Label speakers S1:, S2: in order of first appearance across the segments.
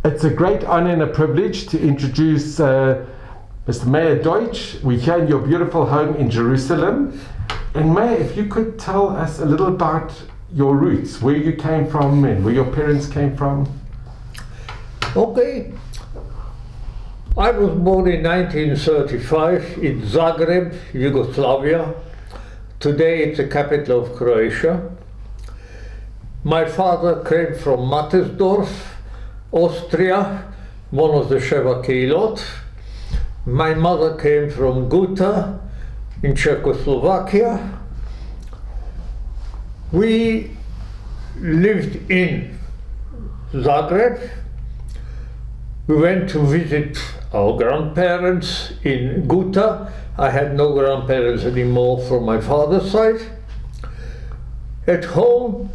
S1: It's a great honor and a privilege to introduce Mr. Meir Deutsch. We're here in your beautiful home in Jerusalem. And Meir, if you could tell us a little about your roots, where you came from and where your parents came from.
S2: Okay. I was born in 1935 in Zagreb, Yugoslavia. Today it's the capital of Croatia. My father came from Mattersdorf, Austria, one of the Sheva Keilot. My mother came from Guta in Czechoslovakia. We lived in Zagreb. We went to visit our grandparents in Guta. I had no grandparents anymore from my father's side. At home,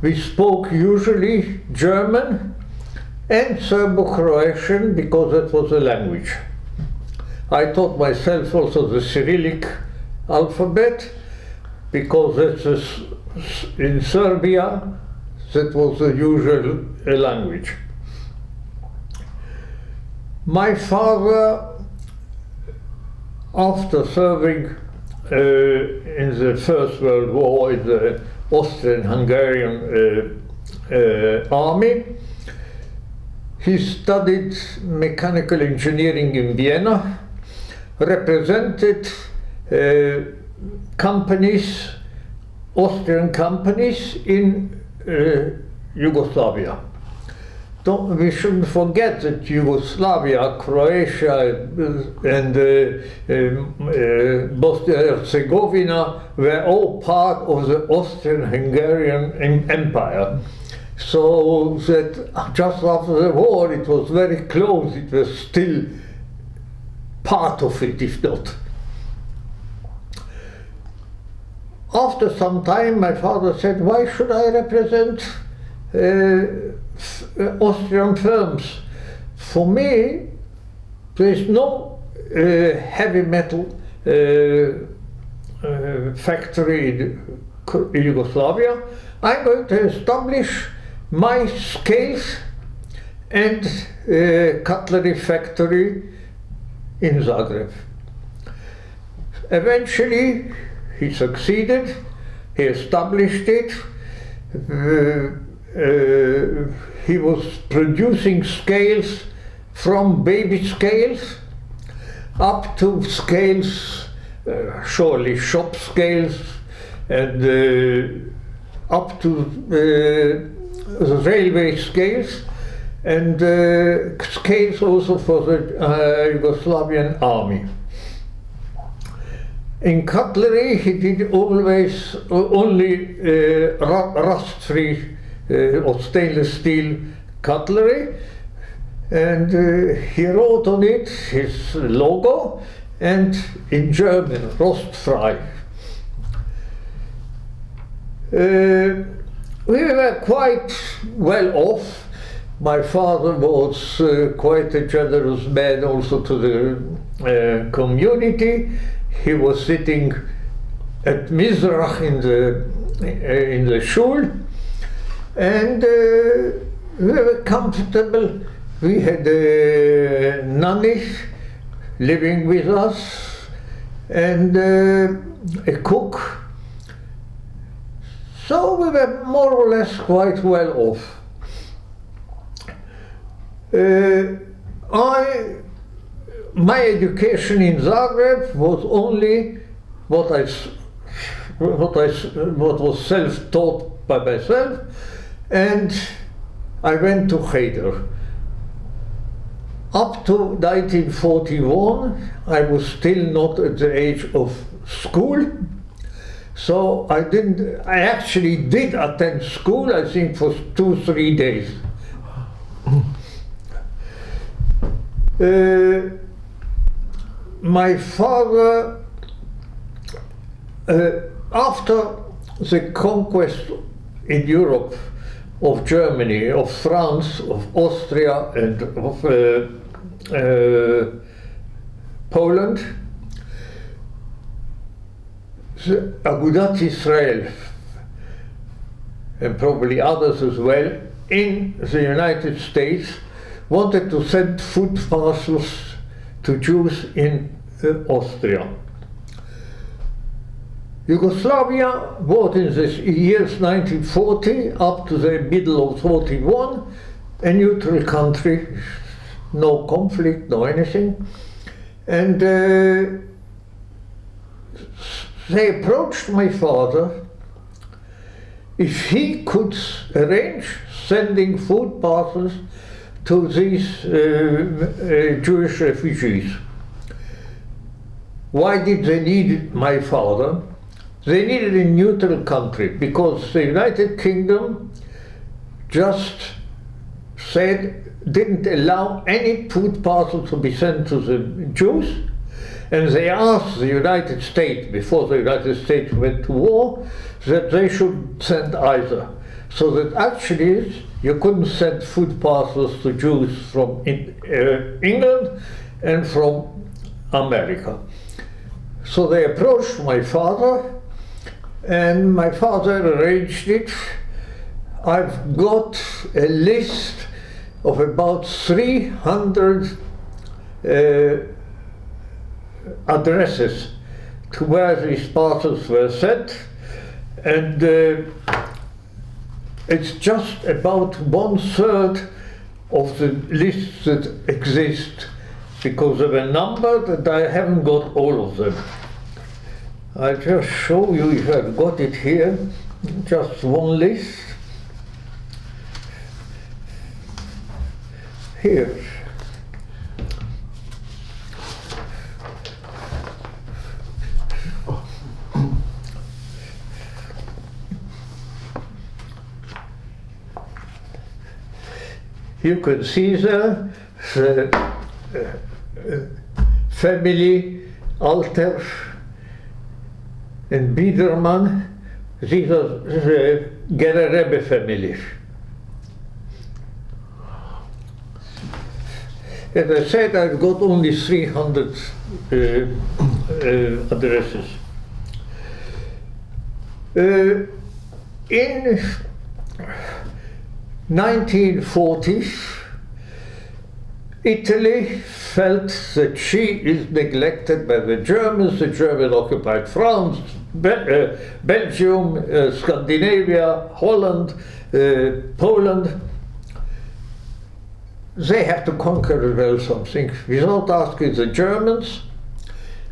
S2: we spoke usually German and Serbo-Croatian because that was the language. I taught myself also the Cyrillic alphabet because that's in Serbia, that was the usual language. My father, after serving in the First World War in the Austrian-Hungarian army, he studied mechanical engineering in Vienna, represented companies, Austrian companies in Yugoslavia. We shouldn't forget that Yugoslavia, Croatia, and Bosnia-Herzegovina were all part of the Austrian-Hungarian Empire. So that just after the war, it was very close. It was still part of it, if not. After some time, my father said, "Why should I represent Austrian firms? For me, there is no heavy metal factory in Yugoslavia. I'm going to establish my scales and cutlery factory in Zagreb." Eventually, he succeeded. He established it. He was producing scales from baby scales up to scales, surely shop scales, and up to railway scales, and scales also for the Yugoslavian army. In cutlery, he did always only rust-free or stainless steel cutlery, and he wrote on it his logo, and in German, rostfrei. We were quite well off. My father was quite a generous man also to the community. He was sitting at Mizrach in the shul, and we were comfortable. We had a nanny living with us and a cook. So we were more or less quite well off. My education in Zagreb was only what was self-taught by myself, and I went to Cheder. Up to 1941, I was still not at the age of school, so I actually did attend school, I think for 2-3 days. My father, after the conquest in Europe of Germany, of France, of Austria, and of Poland, the Agudat Israel, and probably others as well, in the United States, wanted to send food parcels to Jews in Austria. Yugoslavia was in the years 1940 up to the middle of 41 a neutral country, no conflict, no anything. And they approached my father if he could arrange sending food parcels to these Jewish refugees. Why did they need my father? They needed a neutral country because the United Kingdom just didn't allow any food parcel to be sent to the Jews, and they asked the United States, before the United States went to war, that they should send either. So that actually you couldn't send food parcels to Jews from England and from America. So they approached my father, and my father arranged it. I've got a list of about 300 addresses to where these parcels were sent, and it's just about 1/3 of the lists that exist, because they were numbered and I haven't got all of them. I'll just show you, if I've got it here, just one list. Here. You can see there the family altar in Biedermann. These are the Gerer Rebbe family. As I said, I've got only 300 addresses. In 1940s, Italy felt that she is neglected by the Germans. The Germans occupied France, Belgium, Scandinavia, Holland, Poland. They have to conquer as well something. Without asking the Germans,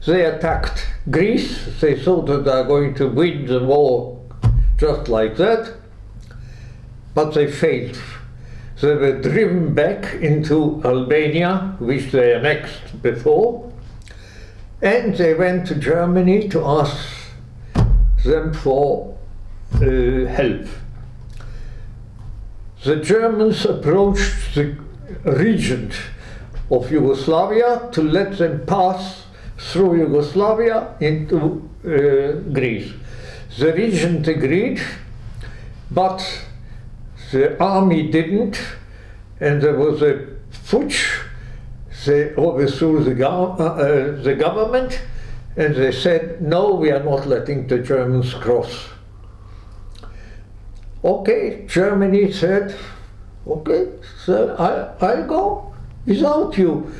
S2: they attacked Greece. They thought that they are going to win the war just like that, but they failed. They were driven back into Albania, which they annexed before, and they went to Germany to ask them for help. The Germans approached the regent of Yugoslavia to let them pass through Yugoslavia into Greece. The regent agreed, but the army didn't, and there was a putsch. They overthrew the government, and they said, no, we are not letting the Germans cross. Okay, Germany said, okay, so I'll go without you.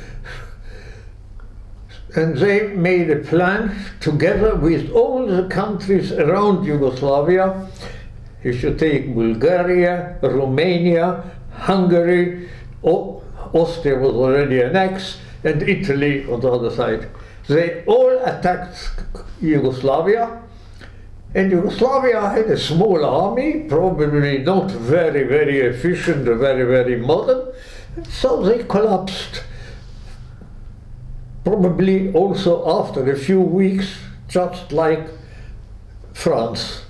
S2: And they made a plan together with all the countries around Yugoslavia. You should take Bulgaria, Romania, Hungary, Austria was already annexed, and Italy on the other side. They all attacked Yugoslavia, and Yugoslavia had a small army, probably not very, very efficient or very, very modern, so they collapsed. Probably also after a few weeks, just like France.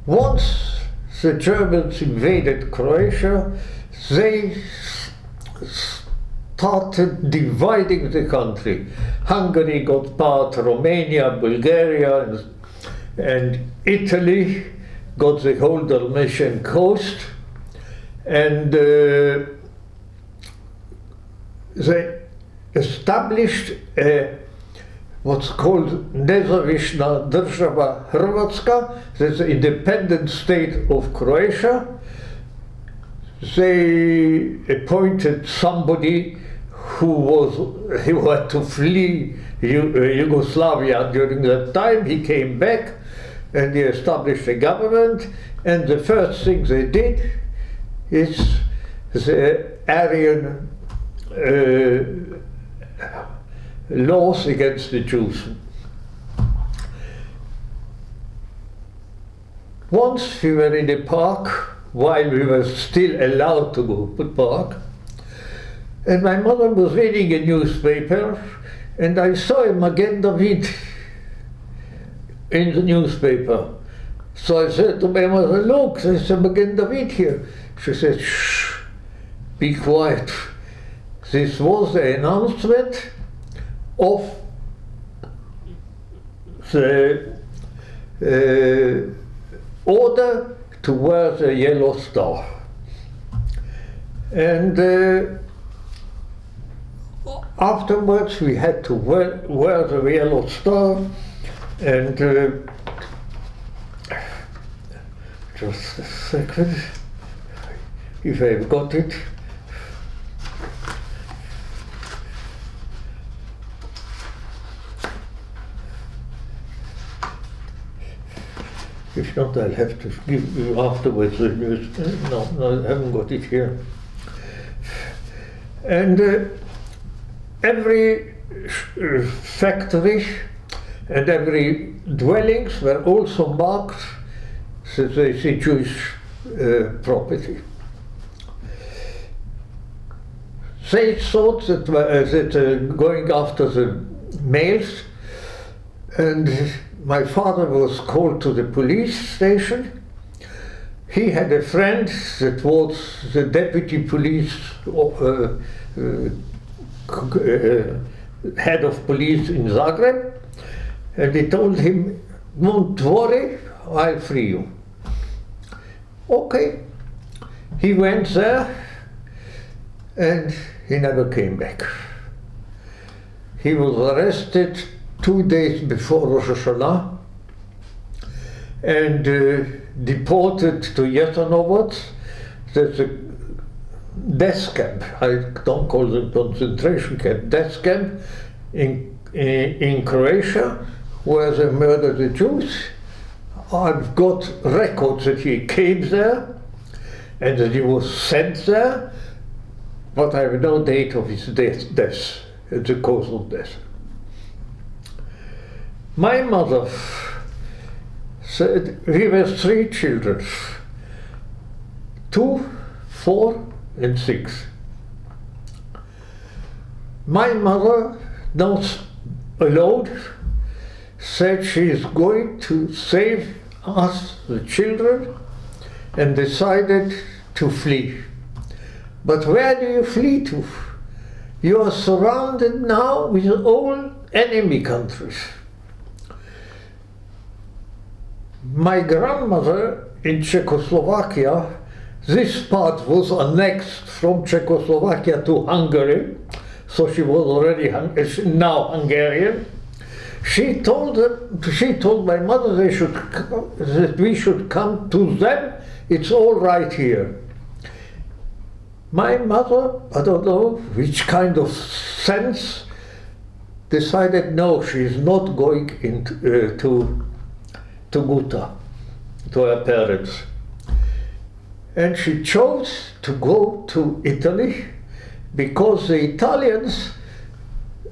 S2: Once the Germans invaded Croatia, they started dividing the country. Hungary got part, Romania, Bulgaria, and Italy got the whole Dalmatian coast, and they established what's called Nezavisna Država Hrvatska, that's the independent state of Croatia, they appointed somebody who had to flee Yugoslavia during that time. He came back and he established a government, and the first thing they did is the Aryan laws against the Jews. Once we were in a park, while we were still allowed to go to the park, and my mother was reading a newspaper, and I saw a Magen David in the newspaper. So I said to my mother, look, there's a Magen David here. She said, shh, be quiet. This was the announcement of the order to wear the yellow star. And afterwards we had to wear the yellow star, and just a second, if I've got it. If not, I'll have to give you afterwards the news. No, I haven't got it here. And every factory and every dwellings were also marked as a Jewish property. They thought that going after the males, and my father was called to the police station. He had a friend that was the deputy police head of police in Zagreb, and he told him, don't worry, I'll free you. Okay. He went there and he never came back. He was arrested 2 days before Rosh Hashanah and deported to Jasenovac. That's a death camp. I don't call it concentration camp. Death camp in Croatia, where they murdered the Jews. I've got records that he came there and that he was sent there, but I have no date of his death, the cause of death. My mother said we were 3 children, 2, 4, and 6. My mother, not alone, said she is going to save us, the children, and decided to flee. But where do you flee to? You are surrounded now with all enemy countries. My grandmother in Czechoslovakia, this part was annexed from Czechoslovakia to Hungary, so she was already now Hungarian. She told my mother that we should come to them. It's all right here. My mother, I don't know which kind of sense, decided no, she is not going to Guta, to her parents. And she chose to go to Italy because the Italians,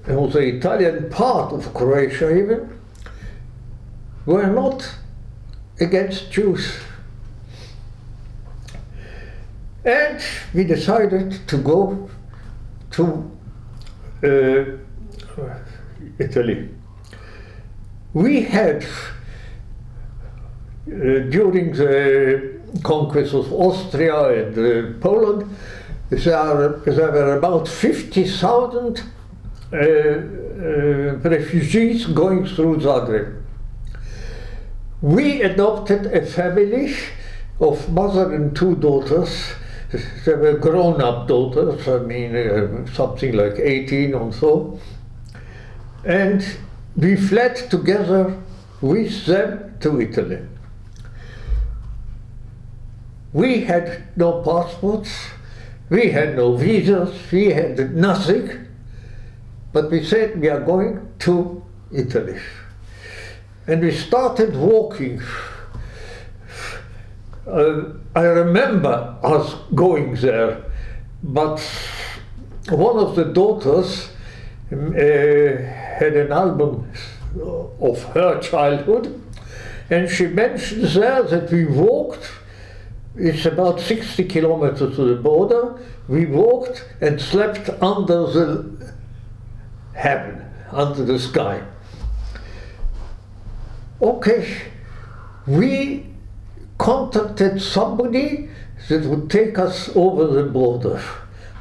S2: or the Italian part of Croatia even, were not against Jews. And we decided to go to Italy. We had, during the conquest of Austria and Poland, there were about 50,000 refugees going through Zagreb. We adopted a family of mother and 2 daughters. They were grown-up daughters, I mean something like 18 or so. And we fled together with them to Italy. We had no passports, we had no visas, we had nothing, but we said we are going to Italy. And we started walking. I remember us going there, but one of the daughters had an album of her childhood, and she mentioned there that we walked, it's about 60 kilometers to the border, we walked and slept under the heaven, under the sky. Okay, we contacted somebody that would take us over the border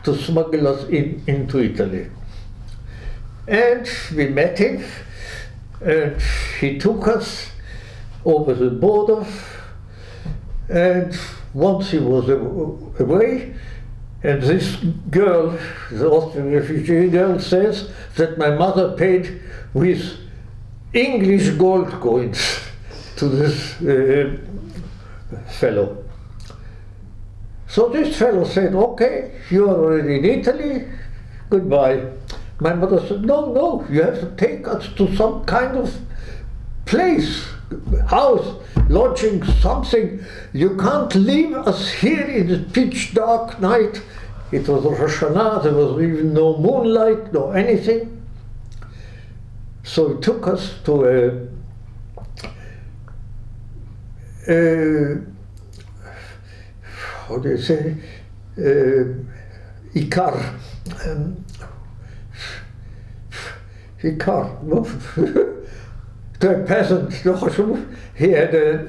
S2: to smuggle us into Italy. And we met him, and he took us over the border, and once he was away, and this girl, the Austrian refugee girl, says that my mother paid with English gold coins to this fellow. So this fellow said, okay, you are already in Italy, goodbye. My mother said, no, you have to take us to some kind of place, house, lodging, something. You can't leave us here in the pitch dark night. It was Rosh Hashanah, there was even no moonlight, no anything. So he took us to how do you say, Ikar, no? To a peasant, he had a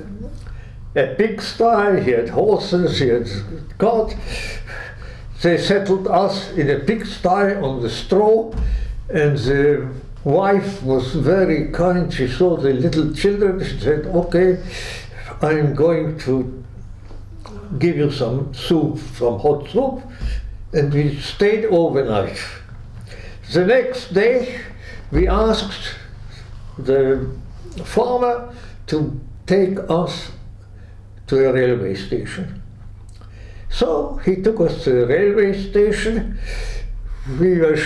S2: pigsty, he had horses, he had goats. They settled us in a pigsty on the straw, and the wife was very kind. She saw the little children. She said, okay, I'm going to give you some soup, some hot soup, and we stayed overnight. The next day, we asked the farmer to take us to a railway station. So he took us to the railway station. We were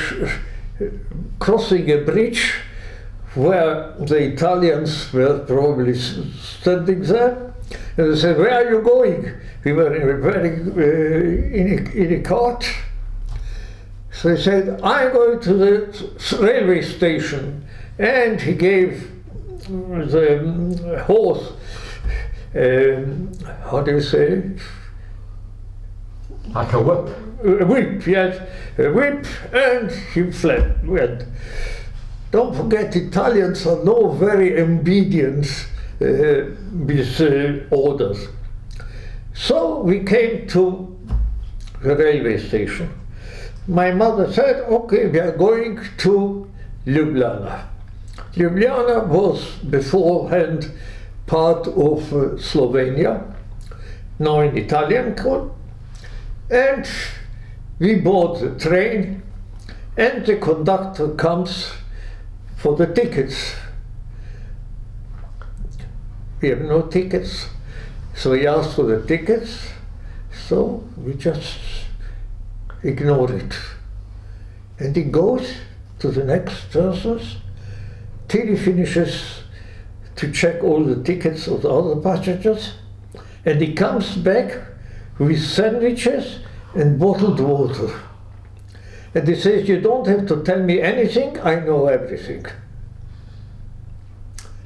S2: crossing a bridge where the Italians were probably standing there. And they said, where are you going? We were in a cart. So he said, I'm going to the railway station. And he gave the horse, how do you say?
S1: Like a whip.
S2: A whip, yes. A whip, and he fled. Went. Don't forget, Italians are not very obedient with orders. So we came to the railway station. My mother said, okay, we are going to Ljubljana. Ljubljana was beforehand part of Slovenia, now in Italian code. And we board the train, and the conductor comes for the tickets. We have no tickets, so he asked for the tickets, so we just ignore it. And he goes to the next persons till he finishes to check all the tickets of the other passengers, and he comes back with sandwiches and bottled water. And he says, you don't have to tell me anything, I know everything.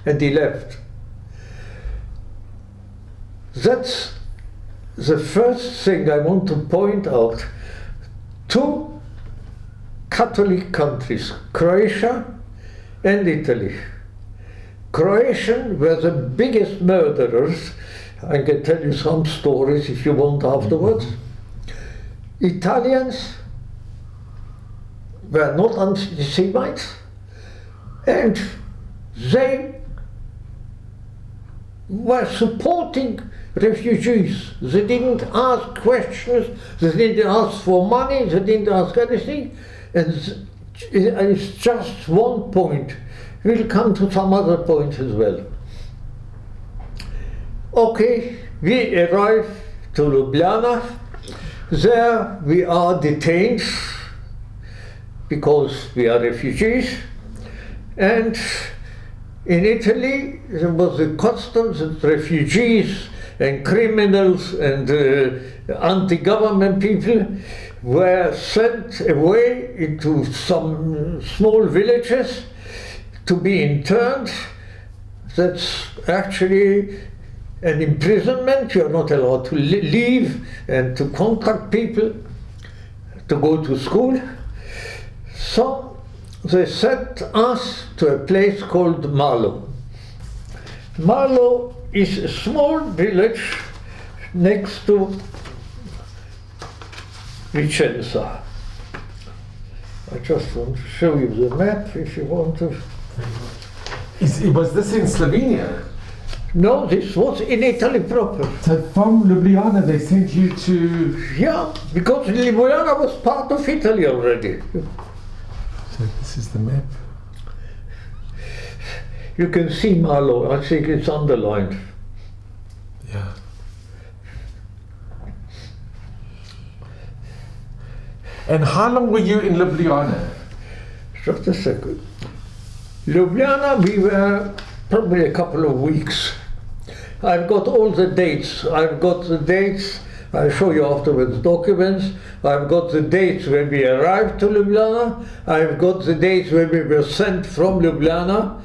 S2: And he left. That's the first thing I want to point out. Two Catholic countries, Croatia and Italy. Croatians were the biggest murderers. I can tell you some stories if you want afterwards. Italians were not anti-Semites, and they were supporting refugees. They didn't ask questions, they didn't ask for money, they didn't ask anything. And it's just one point. We'll come to some other points as well. Okay, we arrived to Ljubljana. There we are detained because we are refugees, and in Italy there was the custom that refugees and criminals and anti-government people were sent away into some small villages to be interned. That's actually an imprisonment. You're not allowed to leave and to contact people, to go to school. So they sent us to a place called Malo. Malo is a small village next to Vicenza. I just want to show you the map if you want to.
S1: Was this in Slovenia?
S2: No, this was in Italy proper.
S1: So from Ljubljana they sent you to...
S2: Yeah, because Ljubljana was part of Italy already.
S1: So this is the map.
S2: You can see Malo, I think it's underlined.
S1: Yeah. And how long were you in Ljubljana?
S2: Just a second. Ljubljana, we were probably a couple of weeks. I've got all the dates. I've got the dates, I'll show you afterwards documents. I've got the dates when we arrived to Ljubljana. I've got the dates when we were sent from Ljubljana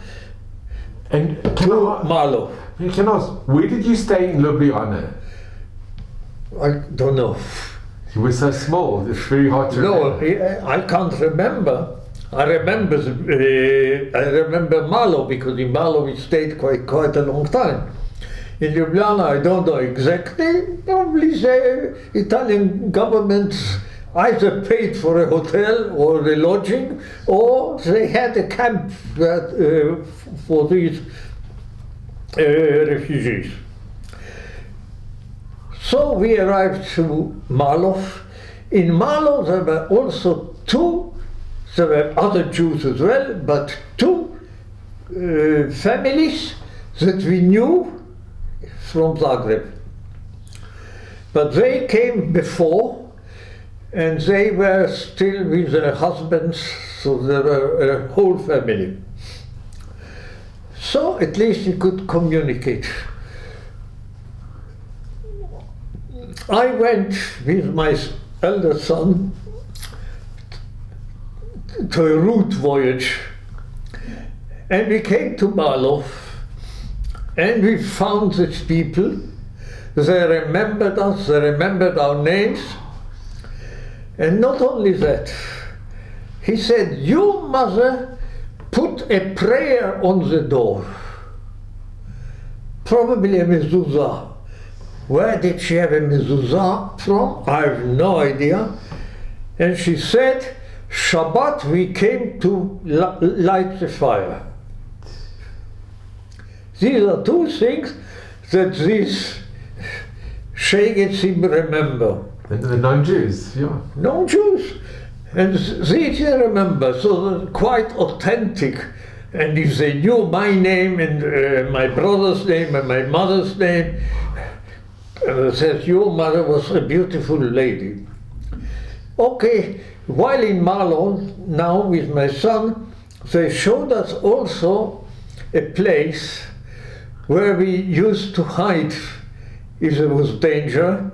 S1: And
S2: to Malo.
S1: Can I ask, where did you stay in Ljubljana?
S2: I don't know.
S1: You were so small, it's very hard to
S2: No,
S1: remember.
S2: I can't remember. I remember Malo, because in Malo we stayed quite a long time. In Ljubljana, I don't know exactly. Probably the Italian government either paid for a hotel or a lodging, or they had a camp for these refugees. So we arrived to Malo. In Malo there were also there were other Jews as well, but two families that we knew from Zagreb. But they came before, and they were still with their husbands, so there were a whole family. So at least we could communicate. I went with my elder son to a route voyage, and we came to Malo, and we found these people. They remembered us, they remembered our names, and not only that, he said, "Your mother put a prayer on the door, probably a mezuzah." Where did she have a mezuzah from? I have no idea. And she said, "Shabbat we came to light the fire." These are two things that these Shegetzim remember.
S1: The non-Jews, yeah.
S2: Non-Jews. And these they remember, so they're quite authentic. And if they knew my name and my brother's name and my mother's name, they said, "Your mother was a beautiful lady." Okay, while in Malo, now with my son, they showed us also a place where we used to hide if there was danger.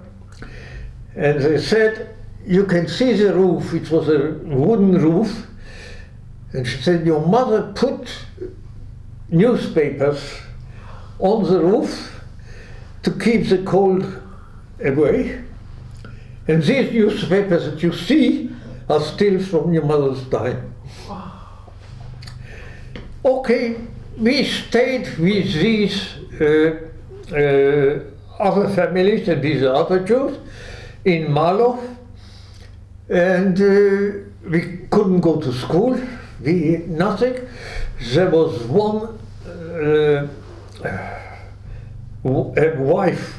S2: And they said, "You can see the roof." It was a wooden roof. And she said, "Your mother put newspapers on the roof to keep the cold away. And these newspapers that you see are still from your mother's time." Okay, we stayed with these other families and these other Jews in Malo, and we couldn't go to school, nothing. There was one a wife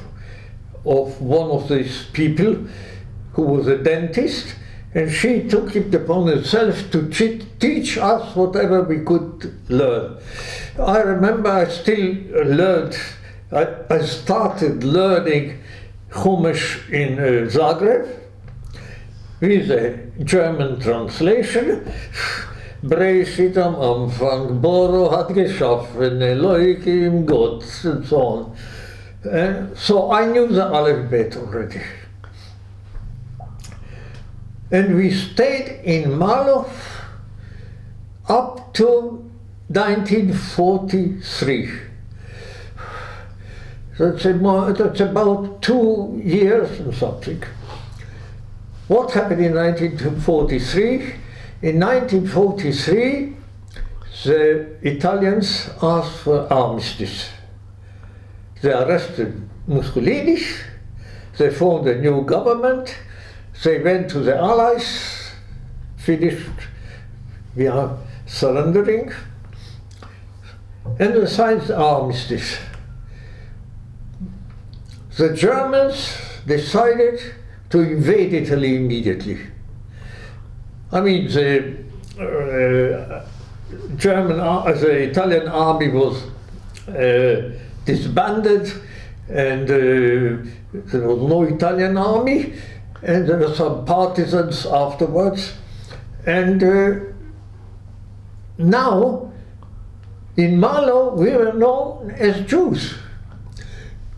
S2: of one of these people who was a dentist, and she took it upon herself to teach us whatever we could learn. I remember I still learned, I started learning Chumash in Zagrev, with a German translation. Breshit am Anfang, Boro hat geschaffen, Elohim Gott, and so on. So I knew the alphabet already. And we stayed in Malo up to 1943. That's about 2 years and something. What happened in 1943? In 1943, the Italians asked for armistice. They arrested Mussolini, they formed a new government, they went to the Allies, finished, we are surrendering, and they signed the armistice. The Germans decided to invade Italy immediately. I mean, the Italian army was disbanded, and there was no Italian army, and there were some partisans afterwards. And now, in Malo, we were known as Jews.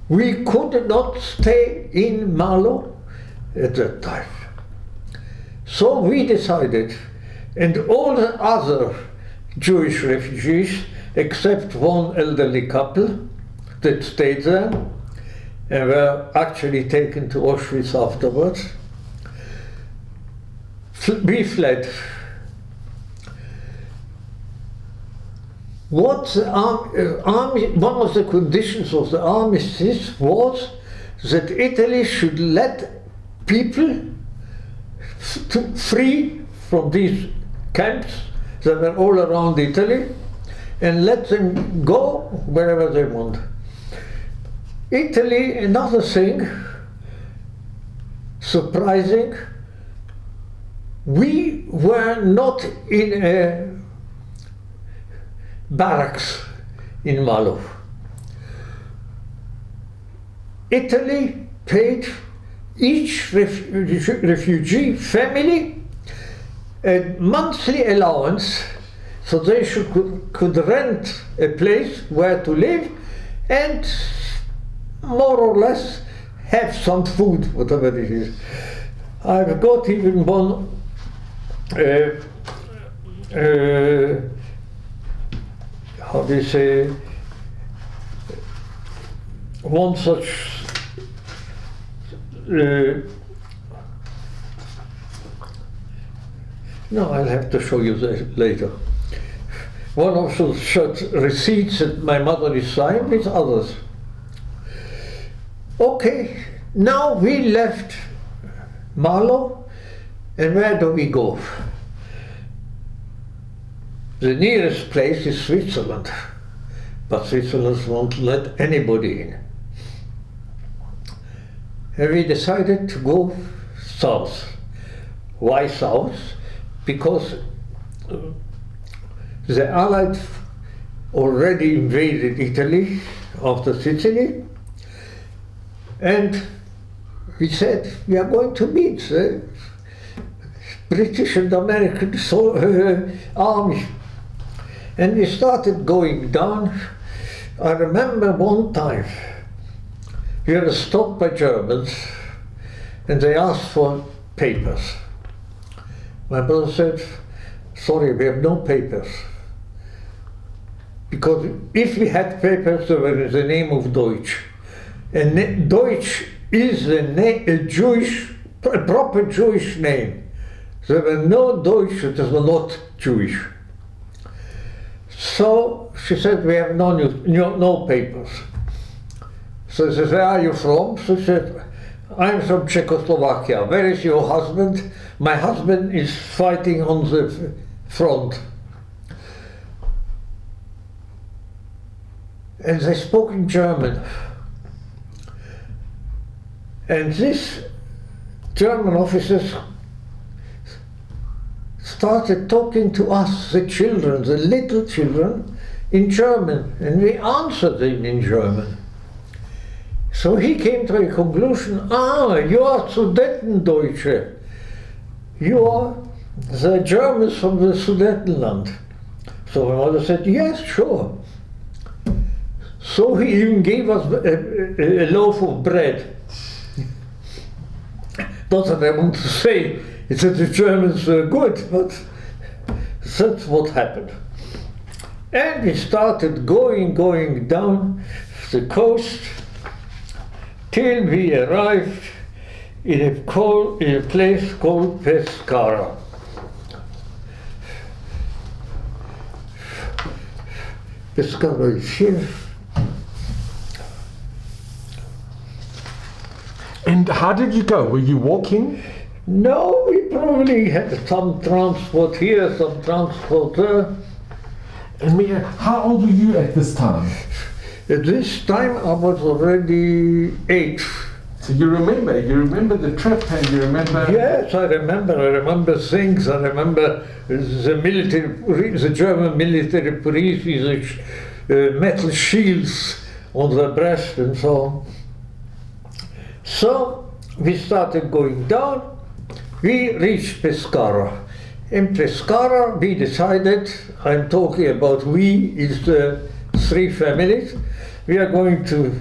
S2: We could not stay in Malo at that time. So we decided, and all the other Jewish refugees, except one elderly couple that stayed there and were actually taken to Auschwitz afterwards, we fled. What the army, one of the conditions of the armistice was that Italy should let people free from these camps that were all around Italy and let them go wherever they want. Italy, another thing surprising, we were not in a barracks in Malo. Italy paid each refugee family a monthly allowance so they could rent a place where to live and more or less have some food, whatever it is. I've got even one how do you say, one such no, I'll have to show you that later. One of such receipts that my mother is signed with others. Okay, now we left Malo, and where do we go? The nearest place is Switzerland, but Switzerland won't let anybody in. And we decided to go south. Why south? Because the Allies already invaded Italy after Sicily, and we said we are going to meet the British and American army. And we started going down. I remember one time we were stopped by Germans and they asked for papers. My brother said, sorry, we have no papers. Because if we had papers, they were in the name of Deutsch. And Deutsch is a proper Jewish name. There were no Deutsch that were not Jewish. So she said, we have no papers. So I said, where are you from? She said, I'm from Czechoslovakia. Where is your husband? My husband is fighting on the front. And they spoke in German. And these German officers started talking to us, the children, the little children, in German, and we answered them in German. So he came to a conclusion, you are Sudetendeutsche. You are the Germans from the Sudetenland. So my mother said, yes, sure. So he even gave us a loaf of bread. Not that I want to say that the Germans were good, but that's what happened. And we started going down the coast till we arrived in a place called Pescara. Pescara is here.
S1: And how did you go? Were you walking?
S2: No, we probably had some transport here, some transport there.
S1: And Meir, how old were you at this time?
S2: At this time I was already 8.
S1: So you remember the trip, and you remember...
S2: Yes, I remember things. I remember the German military police with metal shields on their breast and so on. So we started going down. We reached Pescara. In Pescara we decided, I'm talking about we, is the 3 families. We are going to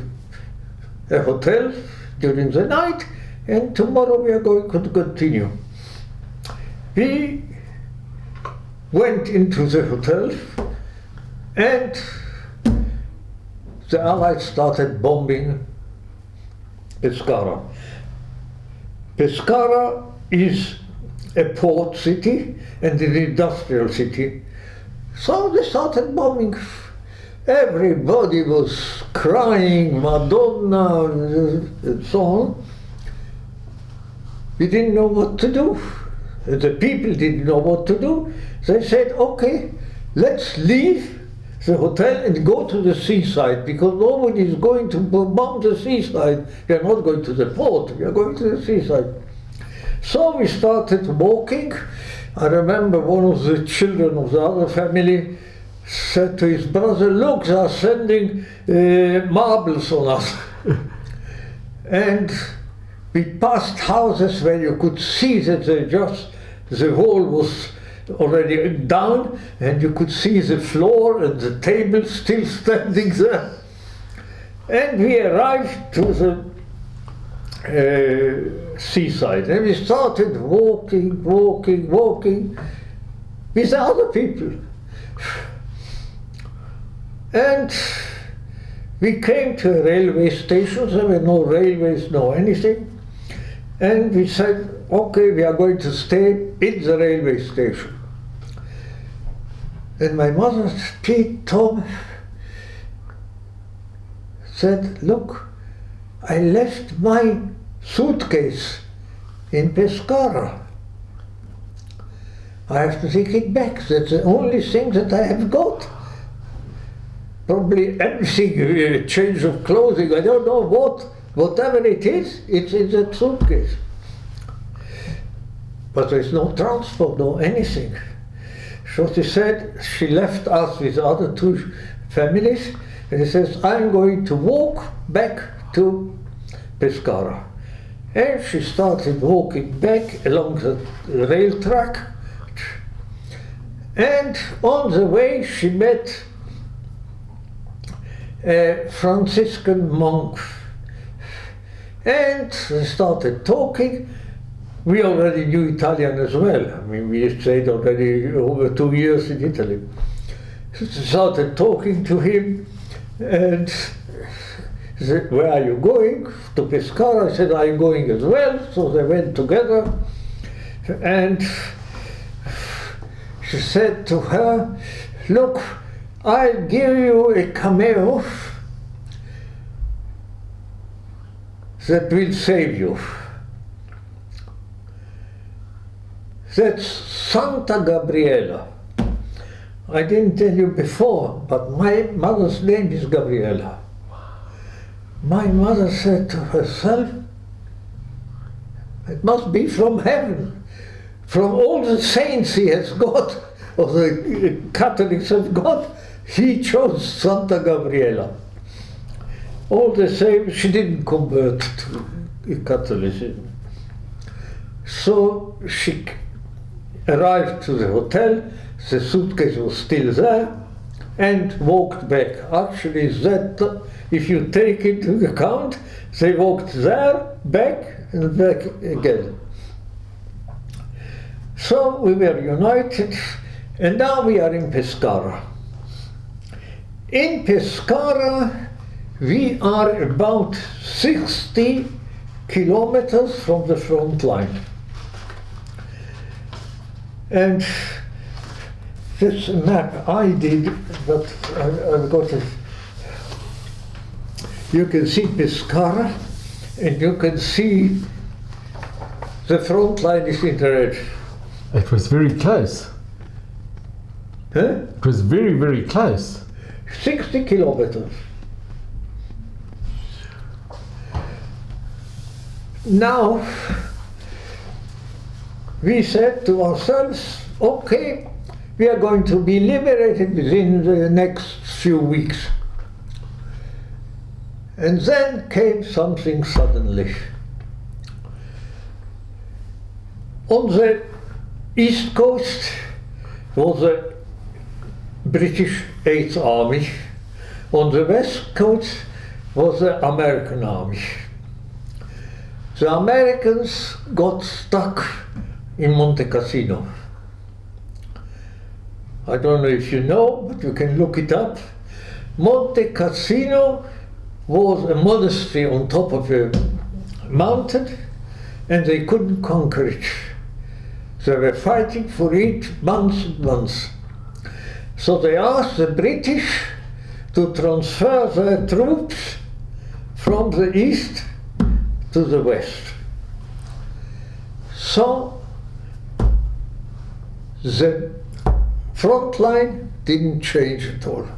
S2: a hotel during the night, and tomorrow we are going to continue. We went into the hotel, and the Allies started bombing Pescara. Pescara is a port city and an industrial city. So they started bombing. Everybody was crying, Madonna, and so on. We didn't know what to do. The people didn't know what to do. They said, okay, let's leave the hotel and go to the seaside, because nobody is going to bomb the seaside. We are not going to the port, we are going to the seaside. So we started walking. I remember one of the children of the other family said to his brother, look, they are sending marbles on us. And we passed houses where you could see that the wall was already down, and you could see the floor and the table still standing there. And we arrived to the seaside, and we started walking with other people. And we came to a railway station. There were no railways, no anything. And we said, okay, we are going to stay in the railway station. And my mother, Tom, said, look, I left my suitcase in Pescara. I have to take it back. That's the only thing that I have got. Probably everything, a change of clothing, I don't know what. Whatever it is, it's in that suitcase. But there's no transport, no anything. So she said, she left us with the other 2 families, and she says, I'm going to walk back to Pescara. And she started walking back along the rail track. And on the way she met a Franciscan monk. And they started talking. We already knew Italian as well. I mean, we stayed already over 2 years in Italy. So they started talking to him, and he said, where are you going? To Pescara. I said, I'm going as well. So they went together, and she said to her, look, I'll give you a cameo that will save you. That's Santa Gabriela. I didn't tell you before, but my mother's name is Gabriela. My mother said to herself, it must be from heaven. From all the saints he has got, or the Catholics have got, he chose Santa Gabriela. all the same, she didn't convert to Catholicism. So she arrived to the hotel, the suitcase was still there, and walked back. Actually, that, if you take into account, they walked there, back, and back again. So we were united, and now we are in Pescara. In Pescara, we are about 60 kilometers from the front line. And this map I did, but I've got it. You can see Pescara, and you can see the front line is in red.
S1: It was very close.
S2: Huh?
S1: It was very, very close.
S2: 60 kilometers. Now, we said to ourselves, okay, we are going to be liberated within the next few weeks. And then came something suddenly. On the east coast was the British 8th Army. On the west coast was the American Army. The Americans got stuck in Monte Cassino. I don't know if you know, but you can look it up. Monte Cassino was a monastery on top of a mountain, and they couldn't conquer it. They were fighting for it months and months. So they asked the British to transfer their troops from the east to the west. So the front line didn't change at all.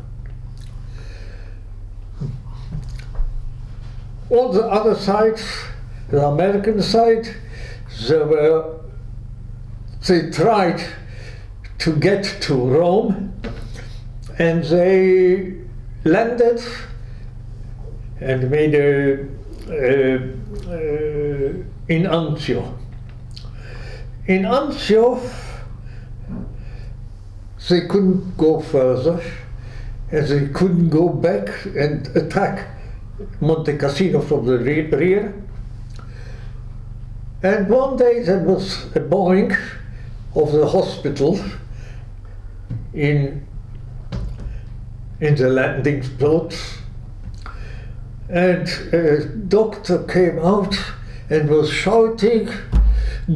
S2: On the other side, the American side, they tried to get to Rome, and they landed and made in Anzio. In Anzio, they couldn't go further, and they couldn't go back and attack Monte Cassino from the rear. And one day there was a bombing of the hospital in the landing plot, and a doctor came out and was shouting,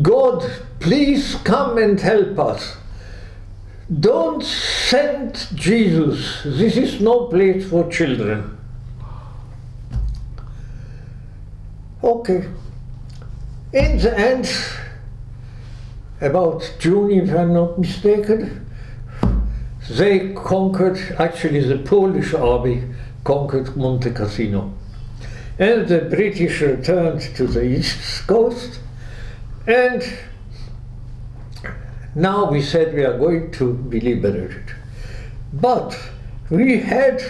S2: "God, please come and help us. Don't send Jesus. This is no place for children." Okay. In the end, about June, if I'm not mistaken, they conquered, actually the Polish army conquered Monte Cassino. And the British returned to the east coast, and now we said we are going to be liberated. But we had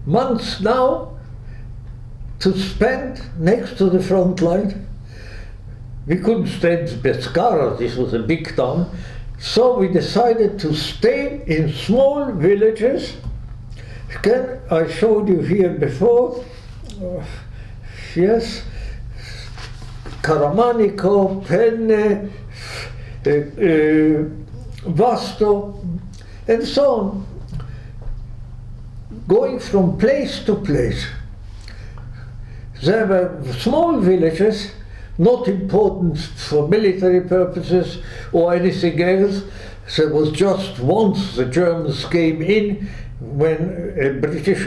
S2: months now to spend next to the front line. We couldn't stay in Pescara, this was a big town, so we decided to stay in small villages. Again, I showed you here before, yes, Karamanico, Penne, Vasto, and so on, going from place to place. There were small villages, not important for military purposes or anything else. There was just once the Germans came in when a British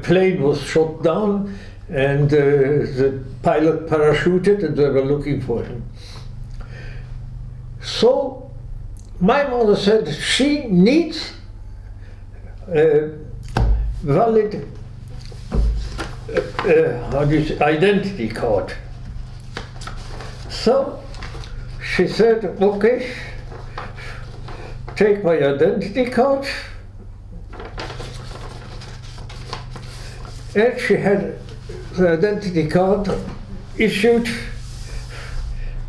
S2: plane was shot down, and the pilot parachuted and they were looking for him. So my mother said she needs a valid identity card. So she said, okay, take my identity card. And she had the identity card issued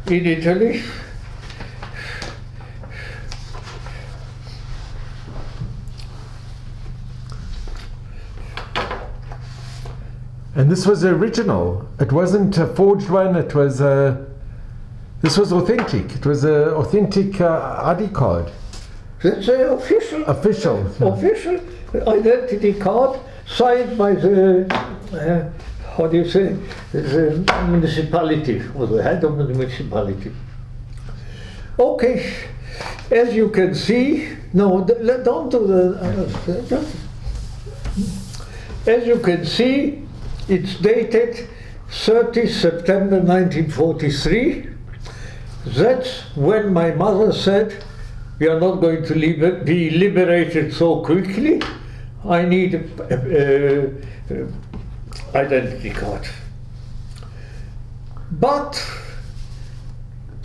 S2: in Italy.
S1: And this was original. It wasn't a forged one. It was this was authentic. It was an authentic ID card.
S2: That's an official official identity card signed by the how do you say, the municipality, or the head of the municipality. Okay, as you can see, no, don't do the. As you can see, it's dated 30 September 1943. That's when my mother said, "We are not going to be liberated so quickly. I need an identity card." But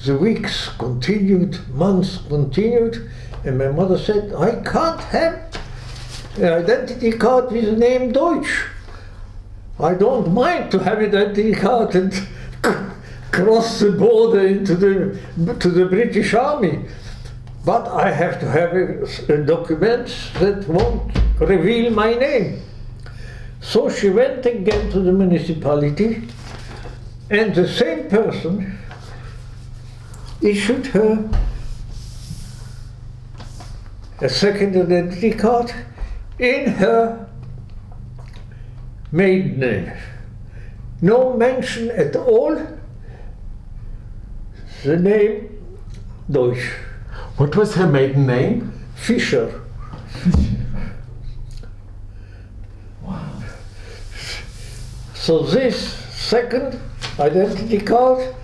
S2: the weeks continued, months continued, and my mother said, "I can't have an identity card with the name Deutsch. I don't mind to have an identity card and cross the border into to the British Army, but I have to have a document that won't reveal my name." So she went again to the municipality, and the same person issued her a second identity card in her maiden name. No mention at all the name Deutsch.
S1: What was her maiden name?
S2: Fischer.
S1: Wow.
S2: So this second identity card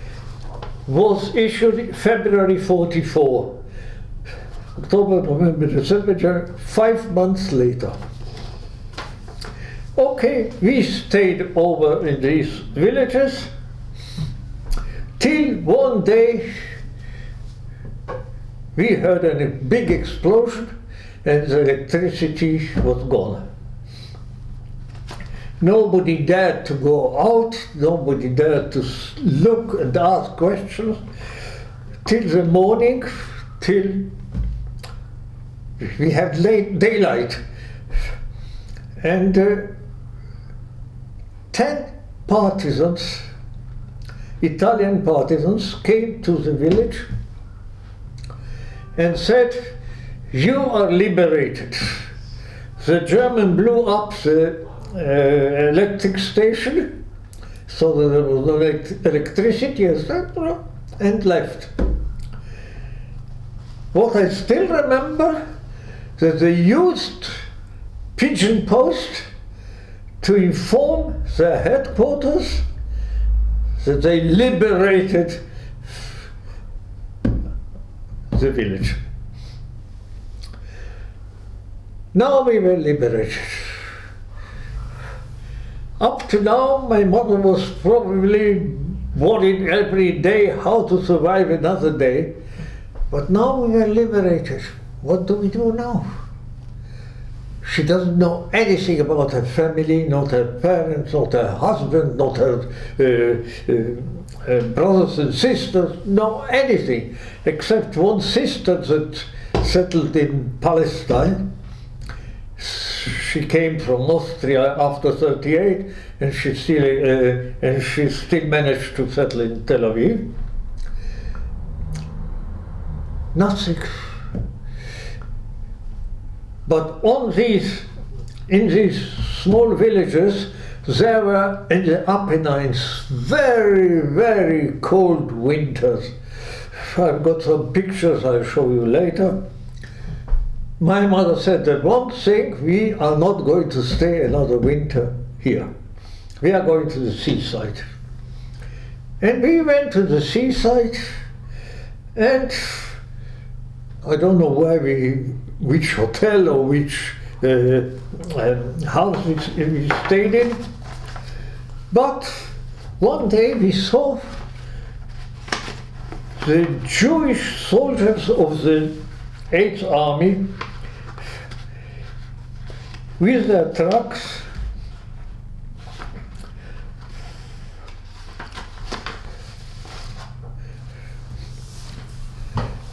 S2: was issued February 44. October, November, December, January, 5 months later. Okay, we stayed over in these villages till one day we heard a big explosion and the electricity was gone. Nobody dared to go out, nobody dared to look and ask questions till the morning, till we had late daylight. And 10 partisans, Italian partisans, came to the village and said, "You are liberated." The German blew up the electric station so that there was no electricity, etc., and left. What I still remember, that they used pigeon post to inform their headquarters that they liberated the village. Now we were liberated. Up to now, my mother was probably worried every day how to survive another day. But now we were liberated. What do we do now? She doesn't know anything about her family, not her parents, not her husband, not her brothers and sisters, no anything, except one sister that settled in Palestine. She came from Austria after '38, and she still managed to settle in Tel Aviv. Nothing. But in these small villages, there were in the Apennines very, very cold winters. I've got some pictures I'll show you later. My mother said that one thing, we are not going to stay another winter here. We are going to the seaside. And we went to the seaside, and I don't know which hotel or which house we stayed in, but one day we saw the Jewish soldiers of the 8th Army with their trucks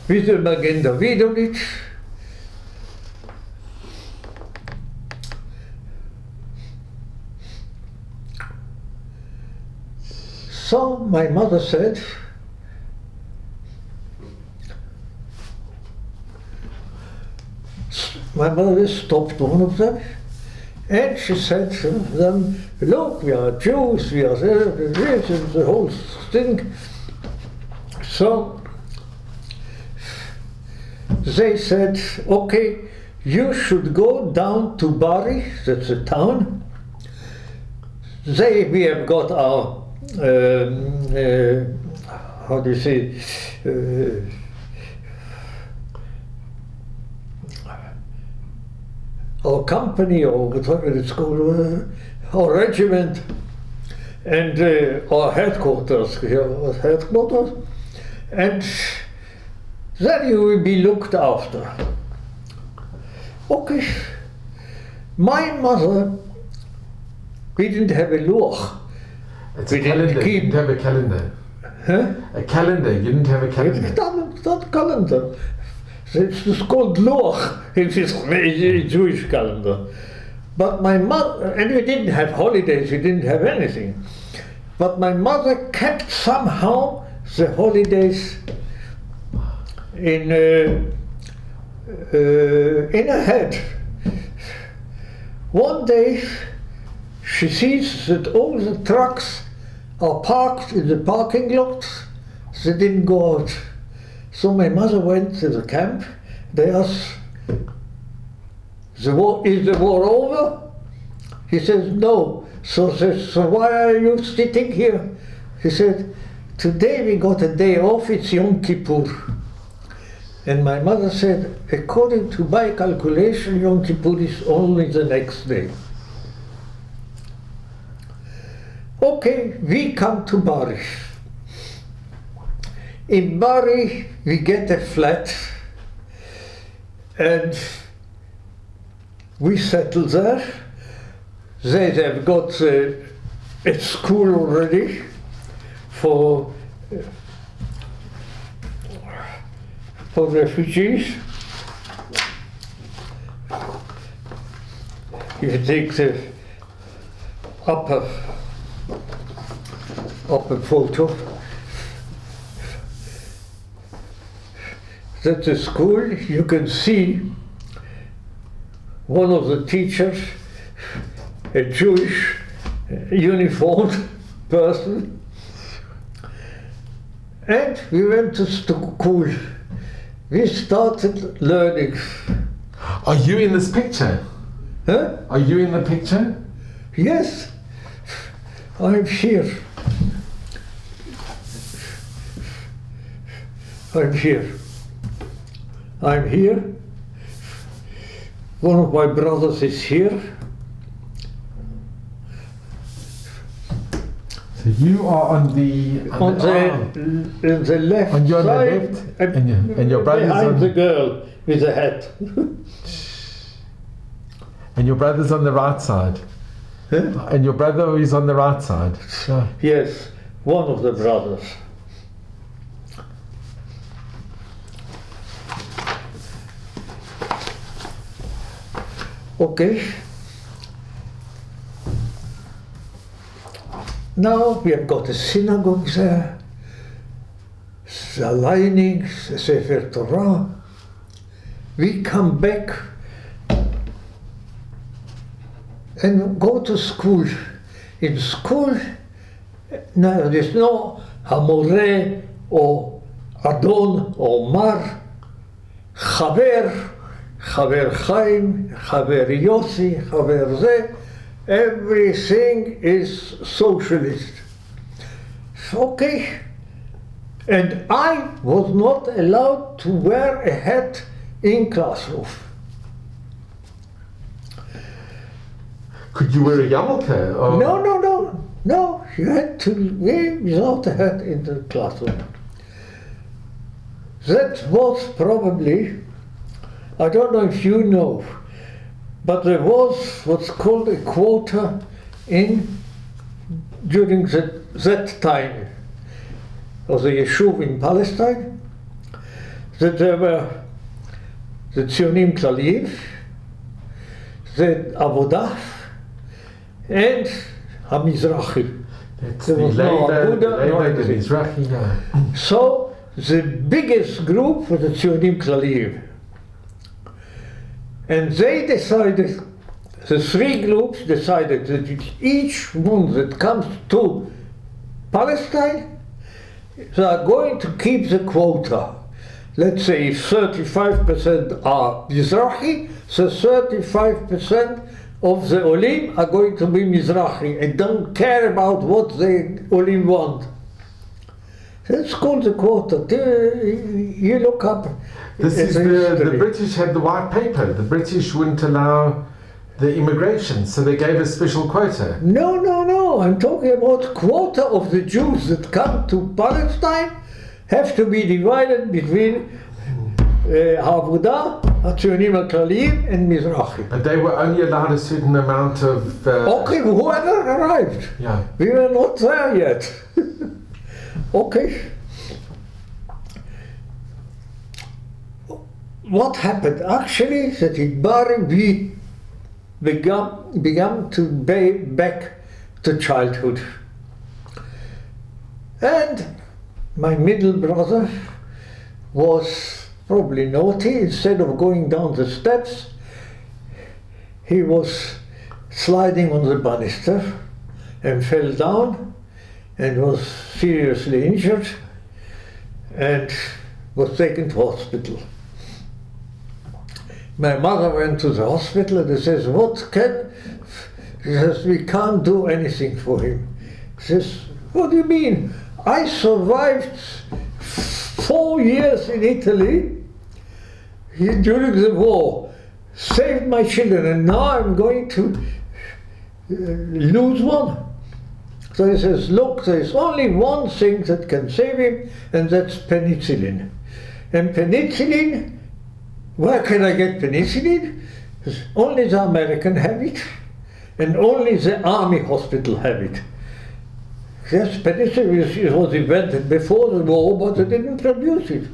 S2: Widzę Magenda Vidovic. So my mother said, my mother stopped one of them and she said to them, look, we are Jews, we are this and the whole thing. So they said, okay, you should go down to Bari, that's a town. We have got our, how do you say, our company, or whatever it's called, our regiment, and our headquarters, and then you will be looked after. Okay. My mother, we didn't have a loch.
S1: It's a calendar. You didn't have a calendar.
S2: Huh?
S1: A calendar. You didn't have a calendar.
S2: It's not calendar. It's called loch. It is a Jewish calendar. But my mother, and we didn't have holidays, we didn't have anything. But my mother kept somehow the holidays in her head. One day she sees that all the trucks are parked in the parking lot. They didn't go out. So my mother went to the camp. They asked, is the war over? He says, no. So why are you sitting here? He said, today we got a day off, it's Yom Kippur. And my mother said, according to my calculation, Yom Kippur is only the next day. Okay, we come to Bari. In Bari, we get a flat and we settle there. They have got a school already for refugees. You take the upper photo. That's a school. You can see one of the teachers, a Jewish uniformed person, and we went to school. We started learning.
S1: Are you in this picture?
S2: Huh?
S1: Are you in the picture?
S2: Yes, I'm here. I'm here. I'm here. One of my brothers is here.
S1: So you are on the
S2: left
S1: on your
S2: side,
S1: left, and your brother's
S2: behind
S1: on
S2: the girl with the hat.
S1: And your brother's on the right side.
S2: Huh?
S1: And your brother is on the right side. So,
S2: Yes, one of the brothers. Okay. Now we have got a synagogue there, the lining, the Sefer Torah. We come back and go to school. In school, no, there's no Hamore or Adon or Mar, Chaver, Chaver Chaim, Chaver Yossi, Chaver Zeh. Everything is socialist. Okay. And I was not allowed to wear a hat in classroom.
S1: could you wear a yarmulke? Or?
S2: No, you had to wear without a hat in the classroom. That was probably, I don't know if you know, but there was what's called a quota during that time of the Yeshuv in Palestine. that there were the Zionim Klaliyim, the Avodah, and HaMizrahi.
S1: That's
S2: There
S1: the
S2: was no
S1: Labour,
S2: Aguda, no
S1: the
S2: anything.
S1: Mizrahi, yeah.
S2: So the biggest group was the Zionim Klaliyim. And they decided, the three groups decided that each one that comes to Palestine, they are going to keep the quota. Let's say if 35% are Mizrahi, so 35% of the Olim are going to be Mizrahi and don't care about what the Olim want. That's called the quota. You look up.
S1: This is the British had the white paper. The British wouldn't allow the immigration, so they gave a special quota.
S2: No, no, no. I'm talking about quota of the Jews that come to Palestine have to be divided between Avodah, Zionim Klaliyim, and Mizrahi.
S1: But they were only allowed a certain amount of...
S2: Okay, whoever arrived.
S1: Yeah.
S2: We were not there yet. Okay. What happened? Actually, that in Bari we began to be back to childhood. And my middle brother was probably naughty. Instead of going down the steps, he was sliding on the banister and fell down and was seriously injured and was taken to hospital. My mother went to the hospital and says, what can? She says, we can't do anything for him. She says, what do you mean? I survived 4 years in Italy during the war, saved my children, and now I'm going to lose one. So he says, look, there's only one thing that can save him, and that's penicillin. And penicillin, where can I get penicillin? Only the American have it, and only the army hospital have it. Yes, penicillin was invented before the war, but they didn't produce it.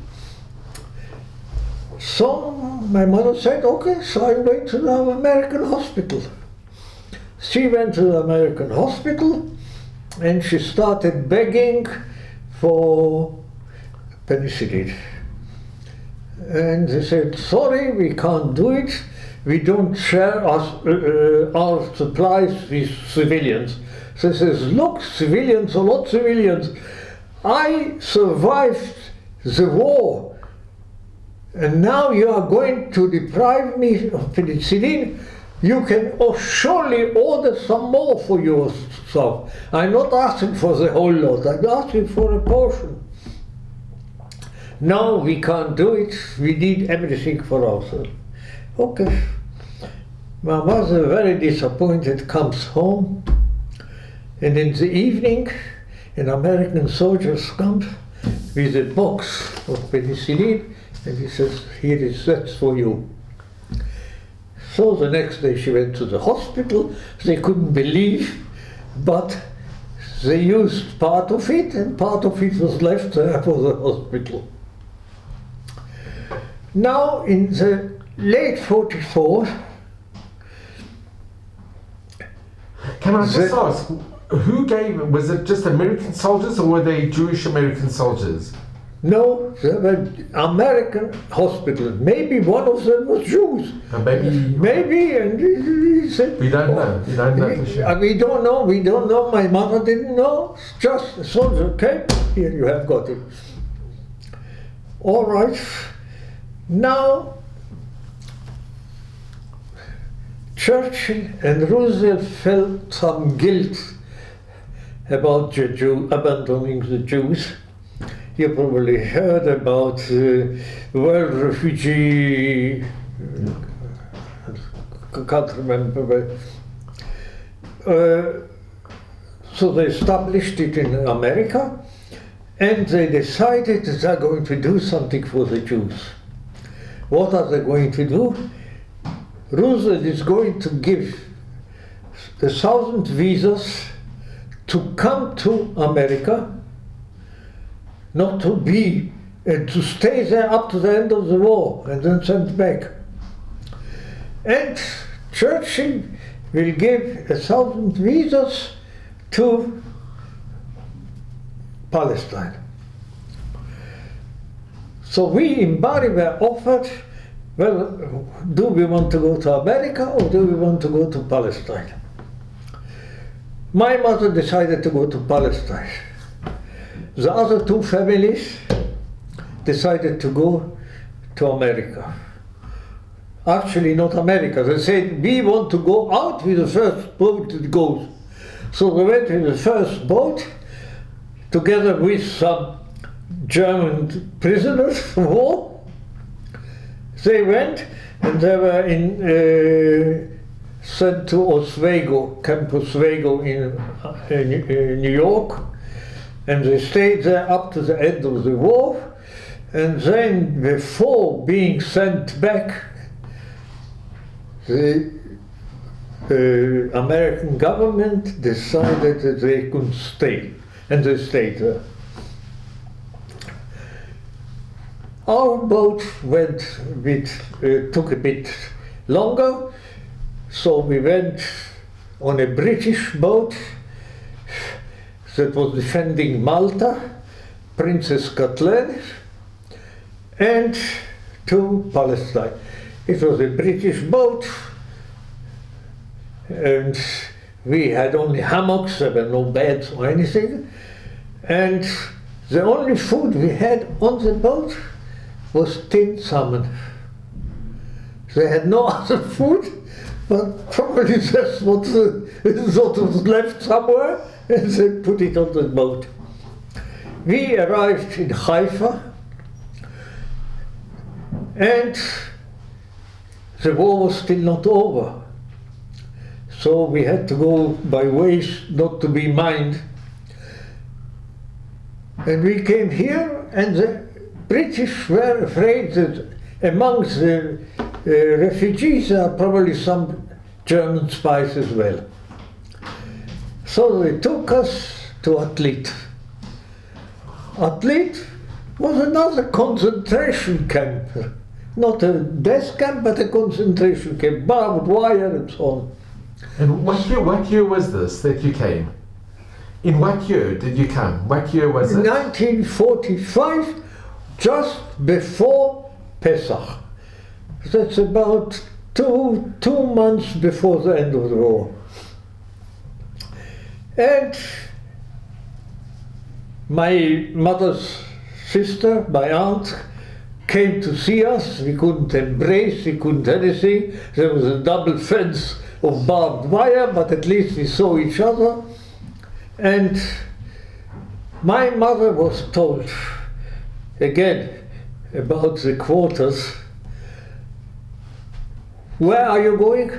S2: So my mother said, okay, so I'm going to the American hospital. She went to the American hospital and she started begging for penicillin. And they said, sorry, we can't do it. We don't share our supplies with civilians. So he says, look, civilians or not civilians, I survived the war, and now you are going to deprive me of penicillin. You can surely order some more for yourself. I'm not asking for the whole lot, I'm asking for a portion. No, we can't do it, we need everything for ourselves. Okay. My mother, very disappointed, comes home. And in the evening, an American soldier comes with a box of penicillin and he says, here is that for you. So the next day she went to the hospital. They couldn't believe, but they used part of it and part of it was left there for the hospital. Now in the late 44,
S1: can I just ask, who gave, was it just American soldiers or were they Jewish American soldiers?
S2: no, there were American hospitals. Maybe one of them was Jews. Maybe, and he said...
S1: We don't know. We don't know for sure.
S2: We don't know. My mother didn't know. Just a soldier came, here you have got it. All right. Now, Churchill and Roosevelt felt some guilt about abandoning the Jews. You probably heard about the world refugee, I can't remember, so they established it in America and they decided that they're going to do something for the Jews. What are they going to do? Roosevelt is going to give 1,000 visas to come to America, not to be and to stay there up to the end of the war and then sent back. And Churchill will give 1,000 visas to Palestine. So we in Bari were offered, well, do we want to go to America or do we want to go to Palestine? My mother decided to go to Palestine. The other two families decided to go to America. Actually, not America. They said, we want to go out with the first boat that goes. So they went with the first boat, together with some German prisoners of war. They went and they were sent to Oswego, Camp Oswego in New York. And they stayed there up to the end of the war. And then, before being sent back, the American government decided that they could stay, and they stayed there. Our boat took a bit longer, so we went on a British boat that was defending Malta, Princess Kathleen, and to Palestine. It was a British boat, and we had only hammocks, there were no beds or anything, and the only food we had on the boat was tinned salmon. They had no other food, but probably that's what was left somewhere, and they put it on the boat. We arrived in Haifa, and the war was still not over. So we had to go by ways not to be mined. And we came here, and the British were afraid that amongst the refugees there are probably some German spies as well. So they took us to Atlit. Atlit was another concentration camp. Not a death camp, but a concentration camp, barbed wire and so on.
S1: And what year was this that you came? In what year did you come? What year was it?
S2: 1945, just before Pesach. That's about two months before the end of the war. And my mother's sister, my aunt, came to see us. We couldn't embrace, we couldn't anything. There was a double fence of barbed wire, but at least we saw each other. And my mother was told, again, about the quarters. Where are you going?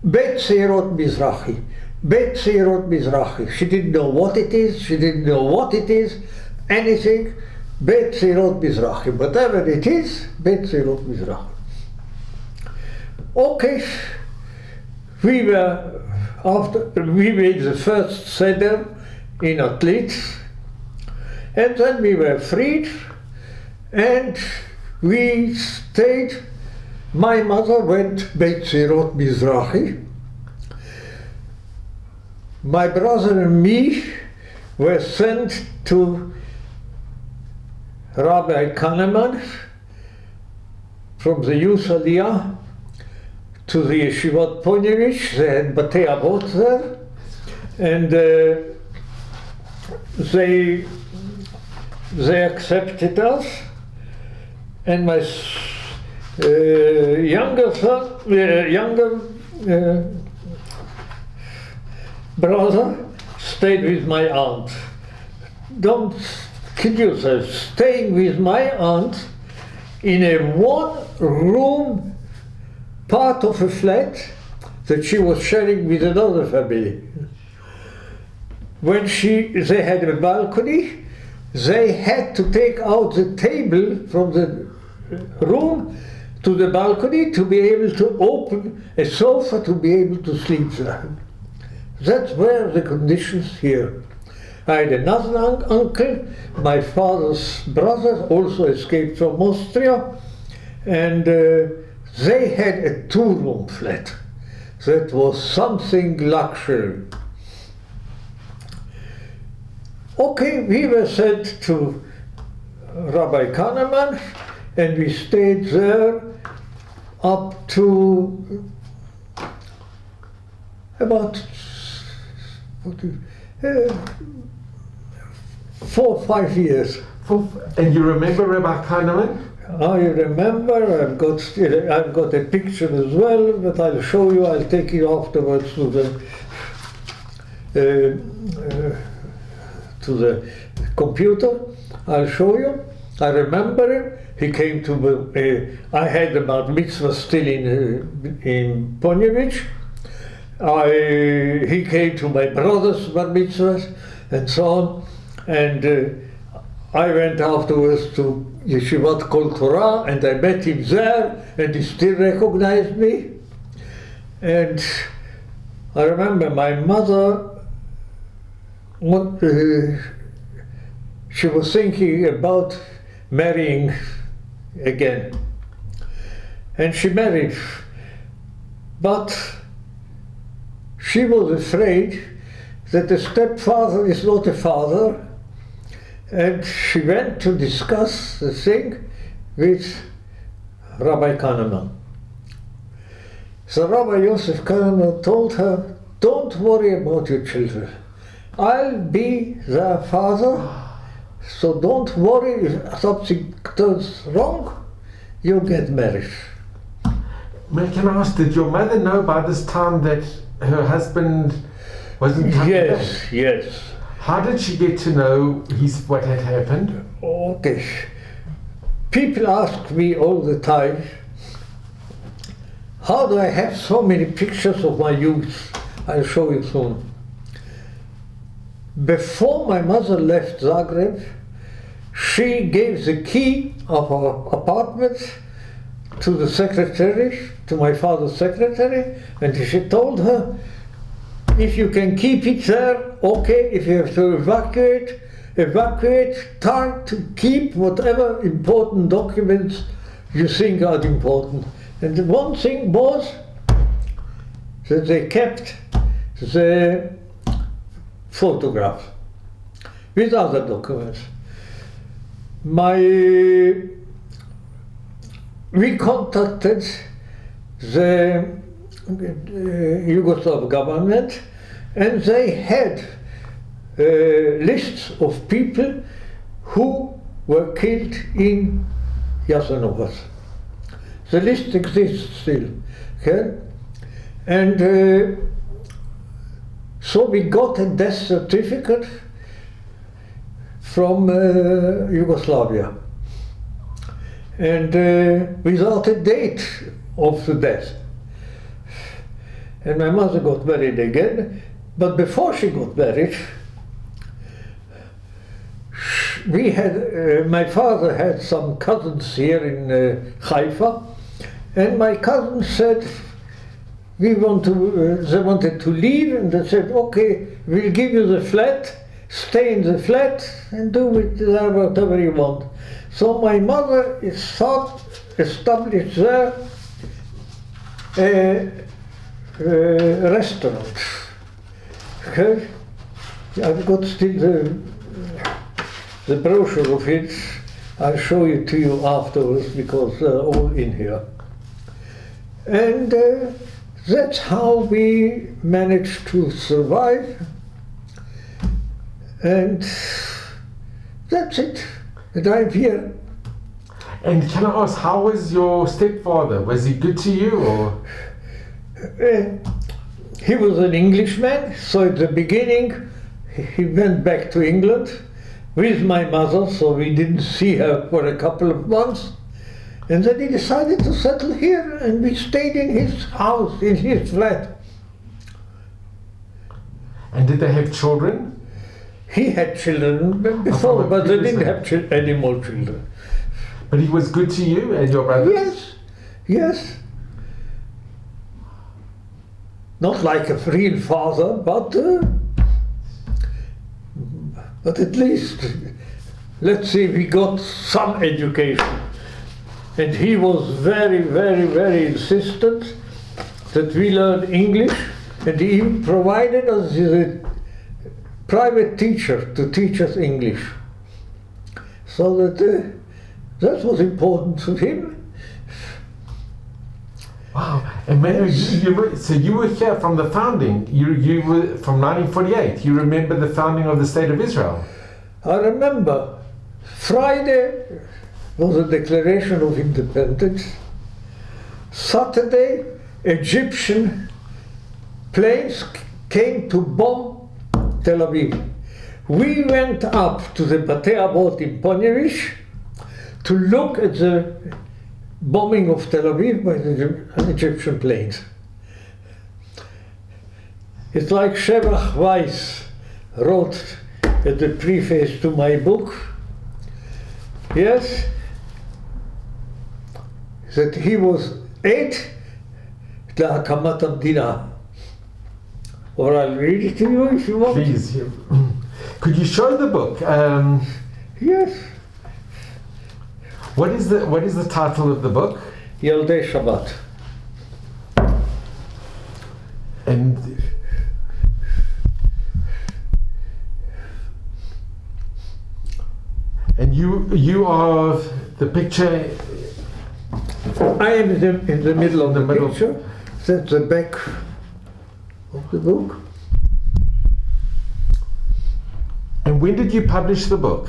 S2: Bet Seirot Mizrahi. Bet Seirot Mizrahi. She didn't know what it is, she didn't know what it is, anything. Bet Seirot Mizrahi. Whatever it is, Bet Seirot Mizrahi. Okay. We made the first seder in Atlit, and then we were freed, and we stayed. My mother went Bet Seirot Mizrahi. My brother and me were sent to Rabbi Kahneman from the Youth Aliyah to the Yeshivat Ponevich. They had Batei Avot there, and they accepted us. And my younger brother stayed with my aunt. Don't kid yourself, staying with my aunt in a one-room part of a flat that she was sharing with another family. When they had a balcony, they had to take out the table from the room to the balcony to be able to open a sofa to be able to sleep there. That's where the conditions here. I had another uncle, my father's brother, also escaped from Austria, and they had a 2-room flat. That was something luxury. Okay, we were sent to Rabbi Kahneman, and we stayed there up to about 4 or 5 years.
S1: And you remember Rabbi Kahneman?
S2: I remember. I've got a picture as well, but I'll show you. I'll take it afterwards to the computer. I'll show you. I remember him. He came to. I had the bar mitzvah still in Ponjevich. He came to my brother's bar mitzvahs and so on, and I went afterwards to Yeshivat Kol Torah, and I met him there, and he still recognized me. And I remember my mother, she was thinking about marrying again. And she married, but she was afraid that the stepfather is not a father, and she went to discuss the thing with Rabbi Kahneman. So Rabbi Yosef Kahneman told her, don't worry about your children. I'll be their father, so don't worry if something turns wrong, you'll get married.
S1: Can I ask, did your mother know by this time that her husband wasn't coming back?
S2: Yes.
S1: How did she get to know what had happened?
S2: Okay. People ask me all the time, how do I have so many pictures of my youth? I'll show you soon. Before my mother left Zagreb, she gave the key of her apartment to the secretary, to my father's secretary, and she told her, if you can keep it there, okay. If you have to evacuate, try to keep whatever important documents you think are important. And the one thing was that they kept the photograph with other documents. We contacted the Yugoslav government, and they had lists of people who were killed in Jasenovac. The list exists still, okay? And so we got a death certificate from Yugoslavia, and without a date of the death. And my mother got married again, but before she got married, we had, my father had some cousins here in Haifa, and my cousin said, they wanted to leave, and they said, okay, we'll give you the flat, stay in the flat, and do with there whatever you want. So my mother established there a restaurant. Okay? I've got still the brochure of it. I'll show it to you afterwards because they're all in here. And that's how we managed to survive. And that's it. And I'm here.
S1: And can I ask, how was your stepfather? Was he good to you, or?
S2: He was an Englishman, so at the beginning he went back to England with my mother, so we didn't see her for a couple of months. And then he decided to settle here, and we stayed in his house, in his flat.
S1: And did they have children?
S2: He had children before, but they didn't have any more children.
S1: But he was good to you and your brothers?
S2: Yes, yes. Not like a real father, but But at least, let's say we got some education. And he was very, very, very insistent that we learn English, and he even provided us with a private teacher to teach us English. So that was important to him.
S1: Wow. And Meir, so you were here from the founding. You were from 1948. You remember the founding of the State of Israel?
S2: I remember Friday was a declaration of independence. Saturday, Egyptian planes came to bomb Tel Aviv. We went up to the Batei Avot in Ponerish to look at the bombing of Tel Aviv by the Egyptian planes. It's like Shevach Weiss wrote at the preface to my book, yes, that he was eight להקמת המדינה. Or I'll read it to you if you want.
S1: Please. Could you show the book?
S2: Yes.
S1: What is the title of the book?
S2: ילדי Shabbat.
S1: And you are the picture.
S2: I am in the middle of the picture. That's the back of the book.
S1: And when did you publish the book?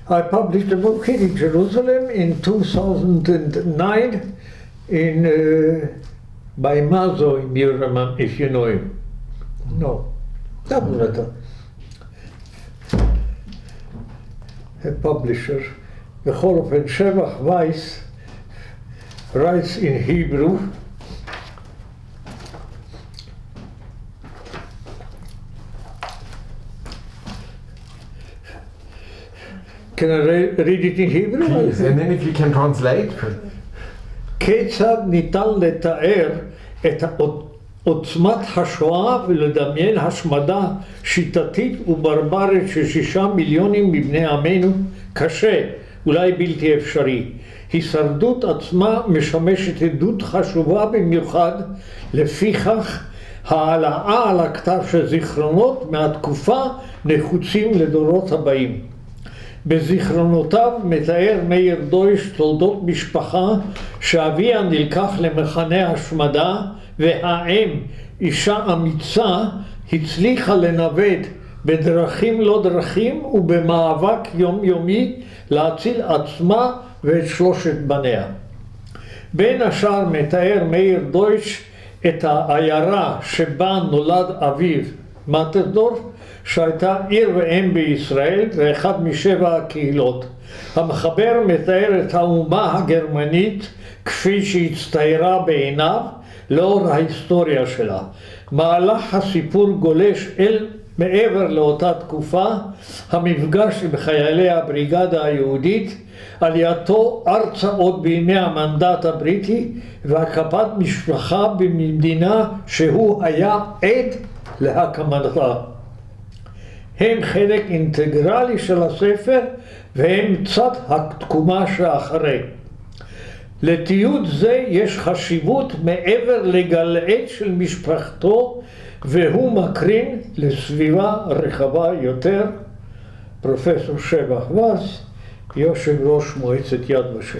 S2: I published the book here in Jerusalem in 2009 by Mazo in Miramam, if you know him. No, doesn't matter. A publisher. בכל אופן, שבח וייס writes in Hebrew. Can I read it in Hebrew?
S1: Please, and then if you can translate.
S2: כיצד ניתן לתאר את עוצמת השואה ולדמיין השמדה שיטתית וברברית של 6 מיליונים מבני עמנו? קשה, אולי בלתי אפשרי. הישרדות עצמה משמשת עדות חשובה במיוחד, לפיכך העלאה על הכתב של זיכרונות מהתקופה נחוצים לדורות הבאים. בזיכרונותיו מתאר מאיר דויש תולדות משפחה שאביה נלקח למחנה השמדה, והאם, אישה אמיצה, הצליחה לנווט בדרכים לא דרכים ובמאבק יומיומי להציל עצמה ואת 3 בניה. בין השאר מתאר מאיר דויש את העיירה שבה נולד אביו, מטרדורף, שהייתה עיר ואם בישראל ואחד מ7 הקהילות. המחבר מתאר את האומה הגרמנית כפי שהצטיירה בעיניו לאור ההיסטוריה שלה. מהלך הסיפור גולש אל מעבר לאותה תקופה, המפגש עם חיילי הבריגדה היהודית, עלייתו ארצה עוד בימי המנדט הבריטי והקמת משפחה במדינה שהוא היה עד להקמתה. הם חלק אינטגרלי של הספר והם צד התקומה שאחרי. לתיעוד זה יש חשיבות מעבר לגלעד של משפחתו והוא מקרין לסביבה רחבה יותר. פרופסור שבח וייס, יושב ראש מועצת יד ושם.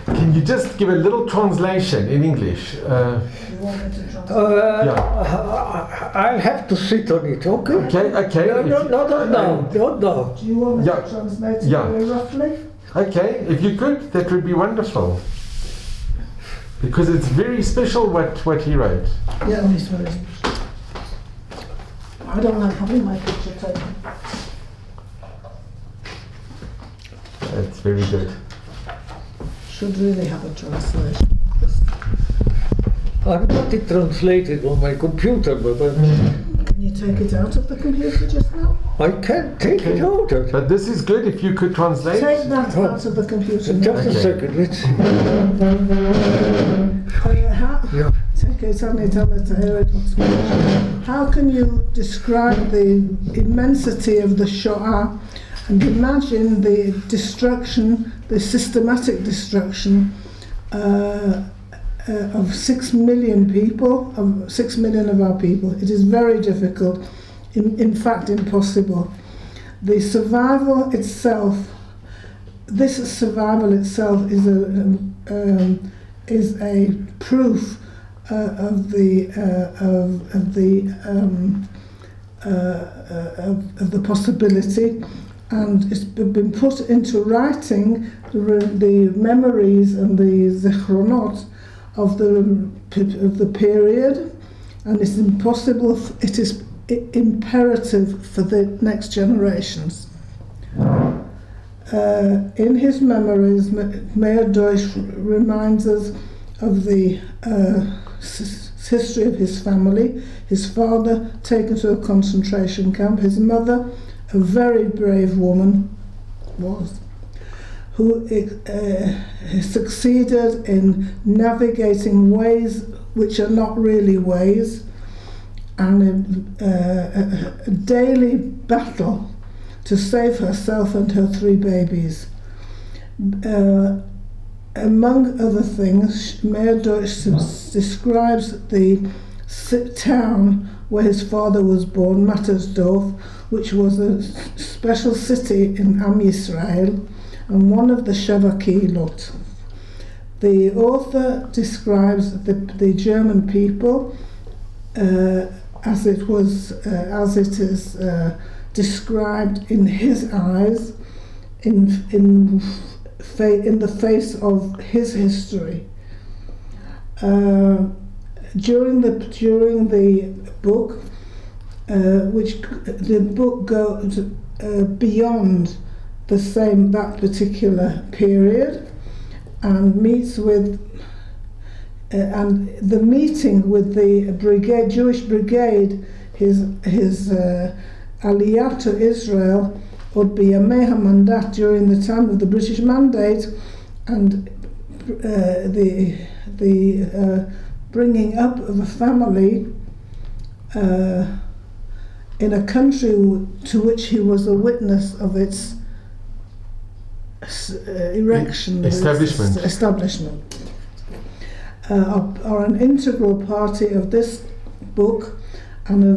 S1: Can you just give a little translation in English?
S3: You want me to translate?
S1: Yeah.
S2: I'll have to sit on it, okay?
S1: Okay.
S2: No.
S3: Do you want me
S1: Yeah.
S3: to translate it
S1: Yeah.
S3: very roughly?
S1: Okay, if you could, that would be wonderful. Because it's very special what he wrote.
S3: Yeah, it's very special. I don't like having my picture taken.
S1: That's very good.
S3: Should really have a translation.
S2: I've got it translated on my computer, but
S3: Can you take it out of the computer just now?
S2: I can't take it out.
S1: But this is good if you could translate.
S3: Take that out of the computer now.
S2: Just a
S1: Okay.
S2: second, let's see.
S3: Yeah. How can you describe the immensity of the Shoah and imagine the destruction, the systematic destruction of 6 million people, of 6 million of our people? It is very difficult, in fact impossible. The survival itself, this survival itself is a proof of the possibility, and it's been put into writing the memories and the zichronot of the period, and it's impossible. It is imperative for the next generations. In his memories, Meir Deutsch reminds us of the history of his family. His father taken to a concentration camp, his mother, a very brave woman, who succeeded in navigating ways which are not really ways, and a daily battle to save herself and her 3 babies. Among other things, Meir Deutsch describes the town where his father was born, Mattersdorf, which was a special city in Am Yisrael and one of the Sheva Kehilot. The author describes the German people as it is described in his eyes, in the face of his history. During the book, which the book goes beyond that particular period, and meets with and the meeting with the Jewish brigade, his Aliyah to Israel would be a Meir Mandat during the time of the British Mandate, and the bringing up of a family in a country to which he was a witness of its establishment, are an integral party of this book, and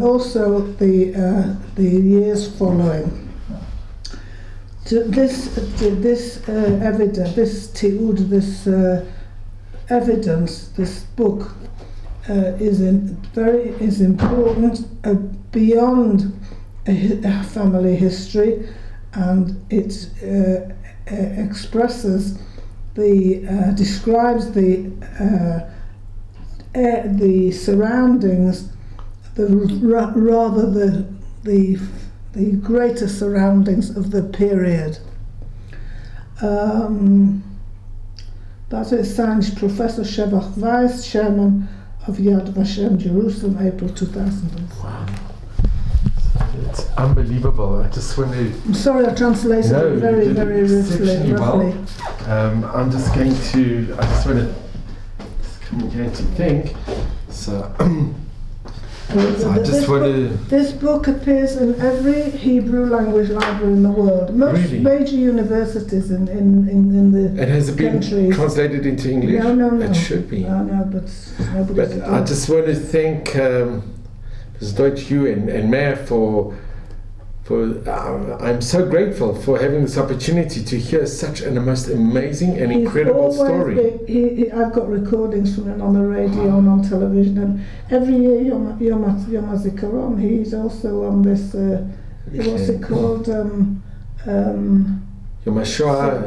S3: also the years following. This evidence, this book is important beyond a family history, and it expresses describes the surroundings, the greater surroundings of the period. That is signed Professor Shevach Weiss, chairman of Yad Vashem, Jerusalem, April 2004.
S1: Wow. It's unbelievable. I just want to...
S3: I'm sorry I translated it very, very roughly.
S1: Well. I'm just going to... I just want to think. So...
S3: This book appears in every Hebrew language library in the world. Most major universities in the
S1: country. And has it been
S3: countries.
S1: Translated into English?
S3: No.
S1: It should be.
S3: No, but nobody's
S1: But I just want to thank Ms. Deutsch, you and Meir for I'm so grateful for having this opportunity to hear such a most amazing and incredible story.
S3: I've got recordings from him on the radio and on television, and every year Yom HaZikaron, he's also on this, what's it called? Yom
S1: HaShoah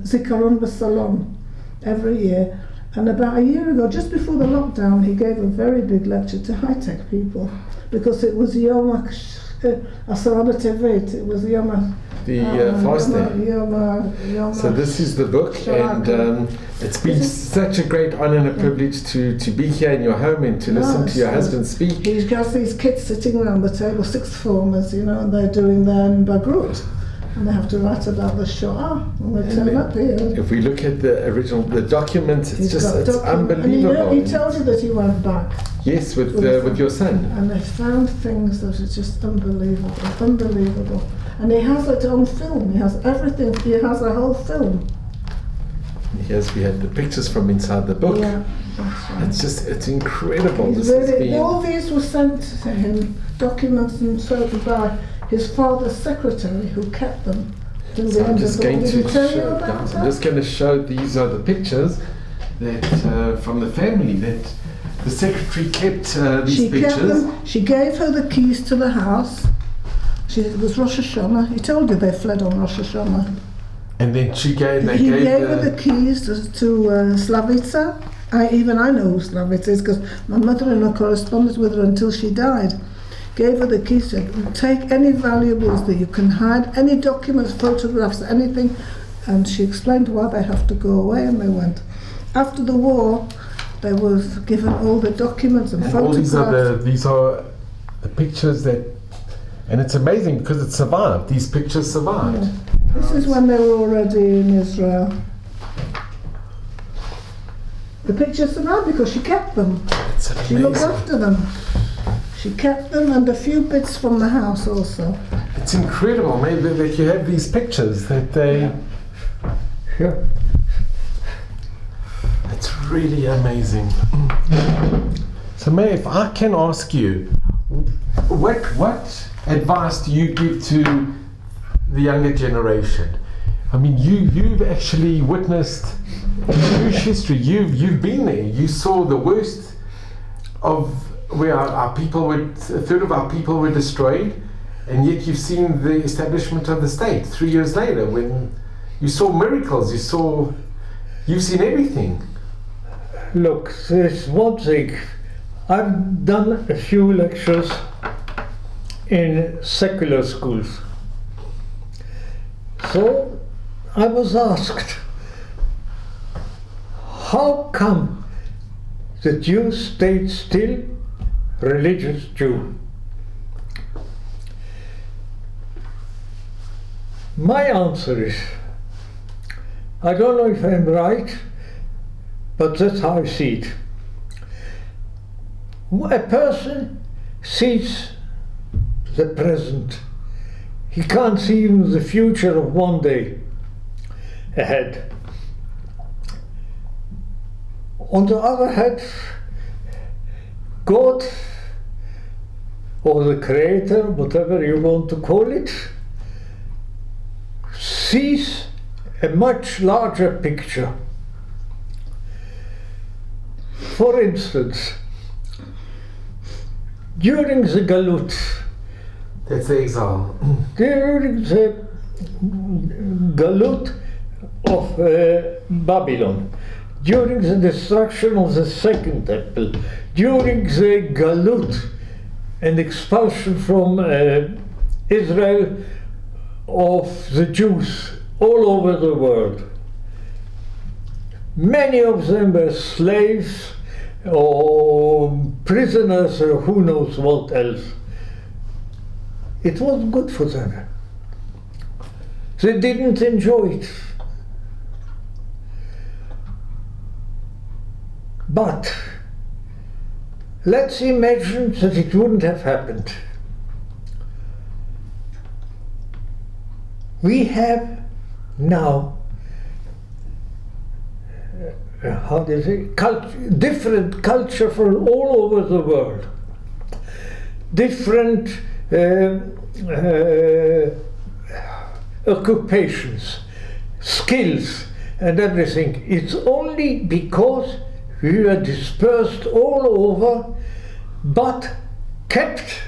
S3: Zikaron B'Salon, every year. And about a year ago, just before the lockdown, he gave a very big lecture to high-tech people, because it was Yom Asara Tevet, it was Yom
S1: fast day. So this is the book, and it's been such a great honor and a privilege to be here in your home and to listen to your husband speak.
S3: He's got these kids sitting around the table, sixth formers, and they're doing their Bagrut. And they have to write about the Shoah. And they turn up here.
S1: If we look at the original, the documents, it's
S3: He's got
S1: it's unbelievable.
S3: And he told you that he went back.
S1: Yes, with your son.
S3: And they found things that are just unbelievable, unbelievable. And he has it on film. He has everything. He has a whole film.
S1: Yes, we had the pictures from inside the book.
S3: Yeah, that's right.
S1: It's incredible.
S3: He's really, all these were sent to him, documents and so by his father's secretary, who kept them.
S1: So I'm just going to show, guys, I'm just going to show, these are the pictures that from the family that the secretary kept these pictures.
S3: Kept them. She gave her the keys to the house. It was Rosh Hashanah. He told you they fled on Rosh Hashanah.
S1: And then he gave
S3: her the keys to Slavica. Even I know who Slavica is because my mother-in-law corresponded with her until she died. Gave her the keys, said, take any valuables that you can hide, any documents, photographs, anything. And she explained why they have to go away, and they went. After the war, they were given all the documents and photographs.
S1: All these are the pictures that, and it's amazing because it survived. These pictures survived.
S3: Yeah. This is when they were already in Israel. The pictures survived because she kept them. She looked after them. She kept them and a few bits from the house also.
S1: It's incredible, maybe that you have these pictures that they.
S2: Yeah.
S1: It's really amazing. So, Meir, if I can ask you, what advice do you give to the younger generation? I mean, you've actually witnessed Jewish history. You've been there. You saw the worst of where our people were. A third of our people were destroyed, and yet you've seen the establishment of the state 3 years later. When you saw miracles, you've seen everything.
S2: Look, there's one thing. I've done a few lectures in secular schools. So I was asked, how come the Jews stayed still religious Jew? My answer is, I don't know if I'm right, but that's how I see it. A person sees the present. He can't see even the future of one day ahead. On the other hand, God, or the Creator, whatever you want to call it, sees a much larger picture. For instance, during the Galut,
S1: that's the exile.
S2: During the Galut of Babylon, during the destruction of the Second Temple, during the Galut and expulsion from Israel of the Jews all over the world, many of them were slaves or prisoners or who knows what else. It wasn't good for them. They didn't enjoy it. But let's imagine that it wouldn't have happened. We have now different culture from all over the world, different occupations, skills and everything. It's only because we were dispersed all over, but kept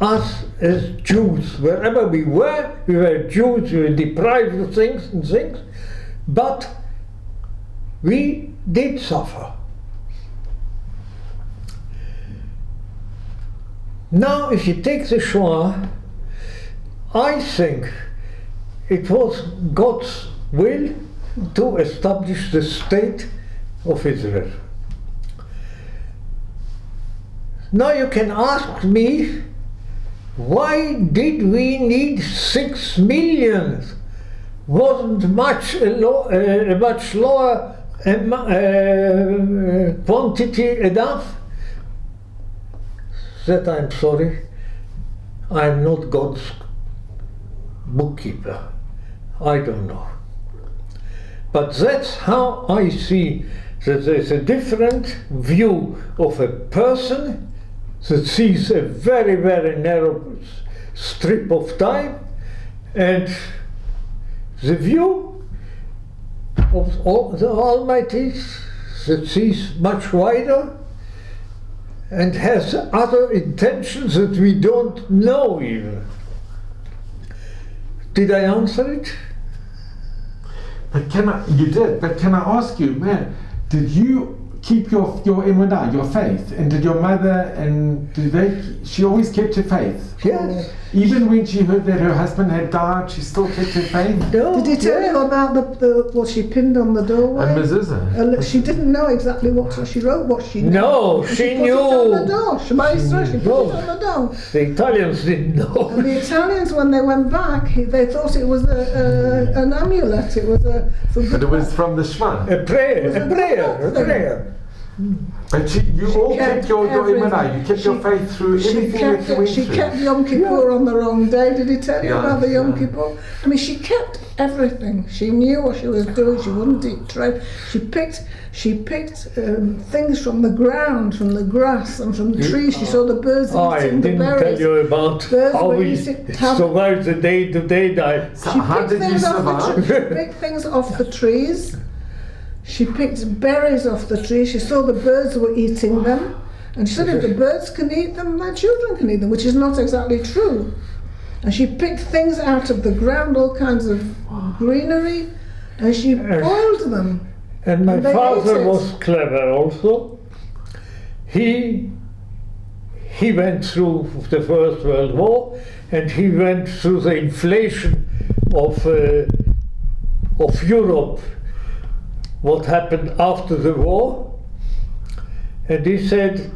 S2: us as Jews. Wherever we were Jews, we were deprived of things, but we did suffer. Now, if you take the Shoah, I think it was God's will to establish the state of Israel. Now you can ask me, why did we need 6 million? Wasn't much a much lower quantity enough? That I'm sorry, I'm not God's bookkeeper. I don't know. But that's how I see that there's a different view of a person that sees a very, very narrow strip of time, and the view of the Almighty that sees much wider and has other intentions that we don't know even. Did I answer it?
S1: But you did, but can I ask you, man, did you keep your emunah, your faith, and did your mother, and she always kept her faith?
S2: Yes.
S1: Even when she heard that her husband had died, she still kept her faith?
S2: No.
S3: Did he tell you about what she pinned on the doorway?
S1: A mezuzah.
S3: She didn't know exactly what she wrote, what she knew.
S2: No,
S3: And
S2: she
S3: put
S2: knew.
S3: it on the door. She put it on the door.
S2: The Italians didn't know.
S3: And the Italians, when they went back, they thought it was an amulet. It was for
S1: But
S3: good
S1: it was
S3: luck.
S1: from the Shema.
S2: A prayer.
S1: But you all kept your emunah, you kept your faith through everything that you went
S3: She
S1: through.
S3: kept Yom Kippur on the wrong day. Did he tell you
S1: Yeah,
S3: about the Yom
S1: yeah.
S3: Kippur? I mean, she kept everything. She knew what she was doing. She wouldn't eat tripe. She picked things from the ground, from the grass, and from the trees. She saw the birds
S2: I
S3: eating the
S2: didn't tell
S3: berries.
S2: you about
S3: Birds
S2: how
S3: were
S2: we
S3: eating-
S2: survived the day-to-day life.
S1: So
S3: She
S1: how
S3: picked
S1: did you
S3: things off
S1: survive?
S3: she picked things off the trees. She picked berries off the trees. She saw the birds were eating them. And she said, if the birds can eat them, my children can eat them, which is not exactly true. And she picked things out of the ground, all kinds of greenery, and she boiled them.
S2: And my
S3: And they
S2: father
S3: ate it.
S2: was clever also. He went through the First World War, and he went through the inflation of Europe, what happened after the war, and he said,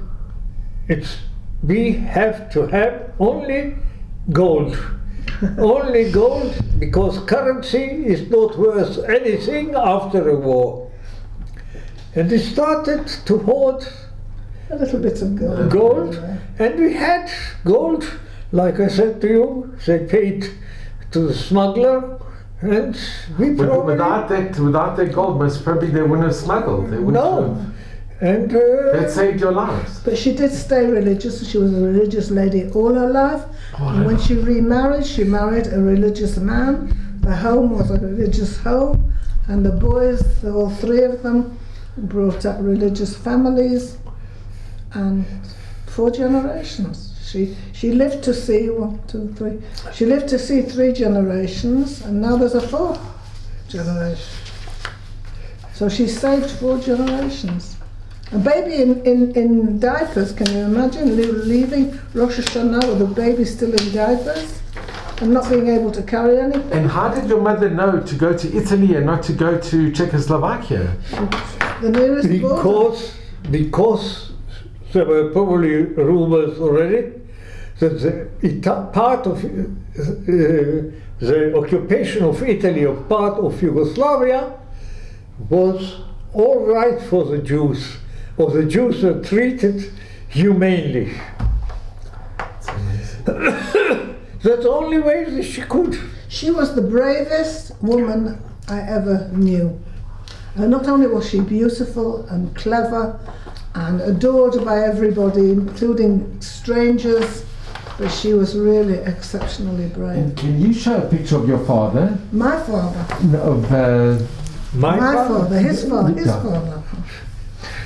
S2: we have to have only gold. Only gold, because currency is not worth anything after a war. And he started to hoard
S3: A little bit of gold.
S2: gold, and we had gold, like I said to you, they paid to the smuggler, and we
S1: But
S2: probably...
S1: without that gold, most probably they wouldn't have smuggled. They wouldn't
S2: No.
S1: have.
S2: And
S1: That saved your lives.
S3: But she did stay religious. She was a religious lady all her life.
S1: Oh,
S3: And when she remarried, she married a religious man. The home was a religious home. And the boys, all three of them, brought up religious families. And 4 generations. She lived to see 1, 2, 3. She lived to see 3 generations, and now there's a 4th generation. So she saved 4 generations. A baby in diapers, can you imagine leaving Rosh Hashanah with a baby still in diapers and not being able to carry anything?
S1: And how did your mother know to go to Italy and not to go to Czechoslovakia?
S3: The nearest border.
S2: Because there were probably rumors already that part of the occupation of Italy, of part of Yugoslavia, was all right for the Jews, or the Jews were treated humanely. That's the only way that she could.
S3: She was the bravest woman I ever knew. And not only was she beautiful and clever and adored by everybody, including strangers, but she was really exceptionally brave.
S1: And can you show a picture of your father?
S3: My father.
S1: Of
S3: My father, his father.
S1: Yeah.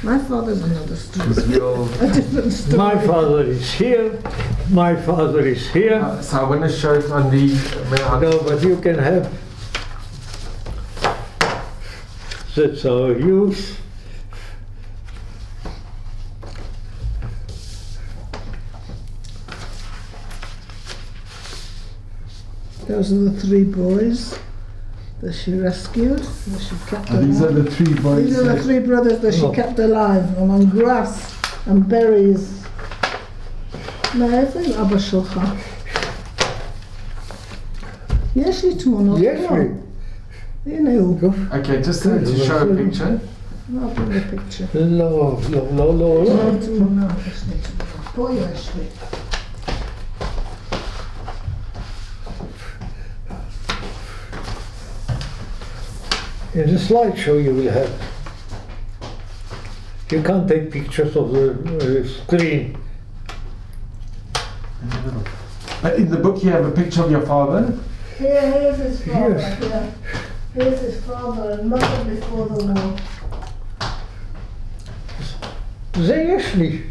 S3: My father's another story.
S1: your.
S3: A different story.
S2: My father is here. My father is here.
S1: So I want to show it on the.
S2: No, but you can have. That's our youth.
S3: Those are the 3 boys that she rescued, that she kept alive.
S1: These are the 3 boys.
S3: These are the 3 brothers that she
S2: Oh.
S3: kept alive, and on grass and berries. Meir, Abba Shulchan. יש לי תמונות.
S2: יש לי.
S3: הנה הוא.
S1: Okay, just to show a picture.
S3: I'll bring the picture.
S2: לא, לא, לא.
S3: יש לי תמונה, יש לי תמונה. פה יש לי.
S2: In the slideshow you will have. You can't take pictures of the screen.
S1: But in the book you have a picture of your father.
S3: Here's his father.
S2: Yes.
S3: Here. Here's his father and mother before the war.
S2: זה יש לי.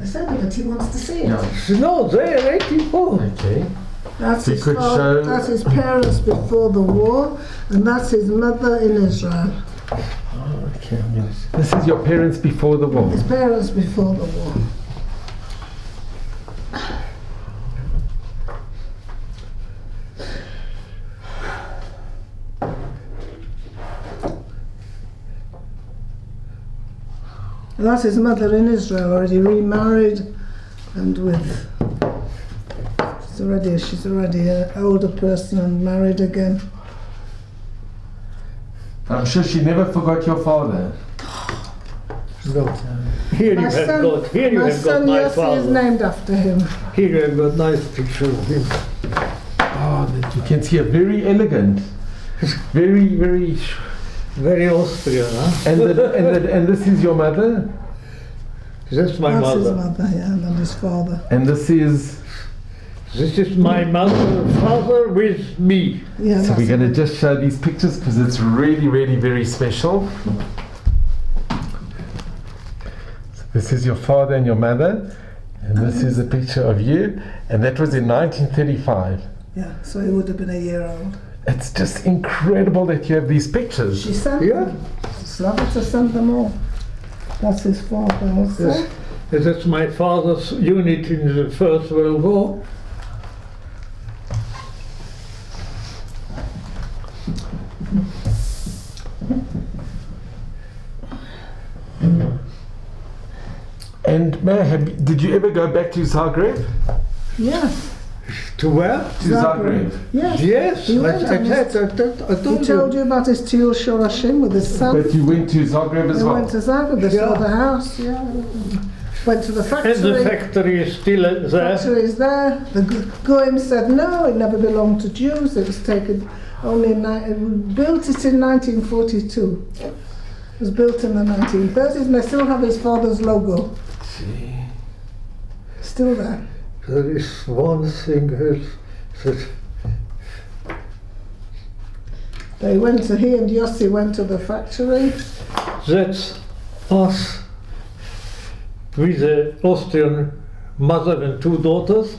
S3: I said that he wants to see it.
S1: Yeah.
S2: לא, זה ראיתי פה.
S1: Okay.
S3: That's
S1: You
S3: his
S1: could
S3: father,
S1: show-
S3: that's his parents before the war, and that's his mother in Israel.
S1: Okay. This is your parents before the war.
S3: His parents before the war. And that's his mother in Israel, already remarried, and with she's already an older person and married again.
S1: I'm sure she never forgot your father.
S2: No. Here you have got. Here you
S3: my
S2: have got
S3: son
S2: my
S3: Yossi is
S2: father.
S3: named after him.
S2: Here you have got nice picture of him.
S1: Oh, that you can see a very elegant, very.
S2: Very Austrian, huh?
S1: And this is your mother,
S2: That's my
S3: That's his
S2: mother.
S3: mother, yeah, and then his father.
S1: and this is.
S2: This is my mother, father with me.
S3: Yeah,
S1: So
S3: that's
S1: we're going to
S3: it.
S1: just show these pictures because it's really very special. So this is your father and your mother, and this is a picture of you, and that was in 1935.
S3: Yeah, so he would have been a year old.
S1: It's just incredible that you have these pictures.
S3: She sent
S2: Yeah.
S3: them. Slavita sent them all. That's his father also.
S2: Yes. That's my father's unit in the First World War.
S1: And Meir, did you ever go back to Zagreb?
S3: Yes.
S2: To where?
S1: To Zagreb.
S3: Yes.
S2: Yes,
S3: He went
S2: I
S3: on his-
S2: I
S3: He
S2: told
S3: told
S2: you.
S3: you about his Tiul Shorashim with his son.
S1: But you went to Zagreb as
S3: They
S1: well.
S3: went to Zagreb, they saw
S2: Yeah.
S3: the house, yeah. Went to the factory.
S2: And the factory is still there.
S3: Factory is there. The Goyim said no, it never belonged to Jews. It was taken only built it in 1942. It was built in the 1930s, and they still have his father's logo. Still there.
S2: There is one thing that
S3: He and Yossi went to the factory.
S2: that's us with the Austrian mother and two daughters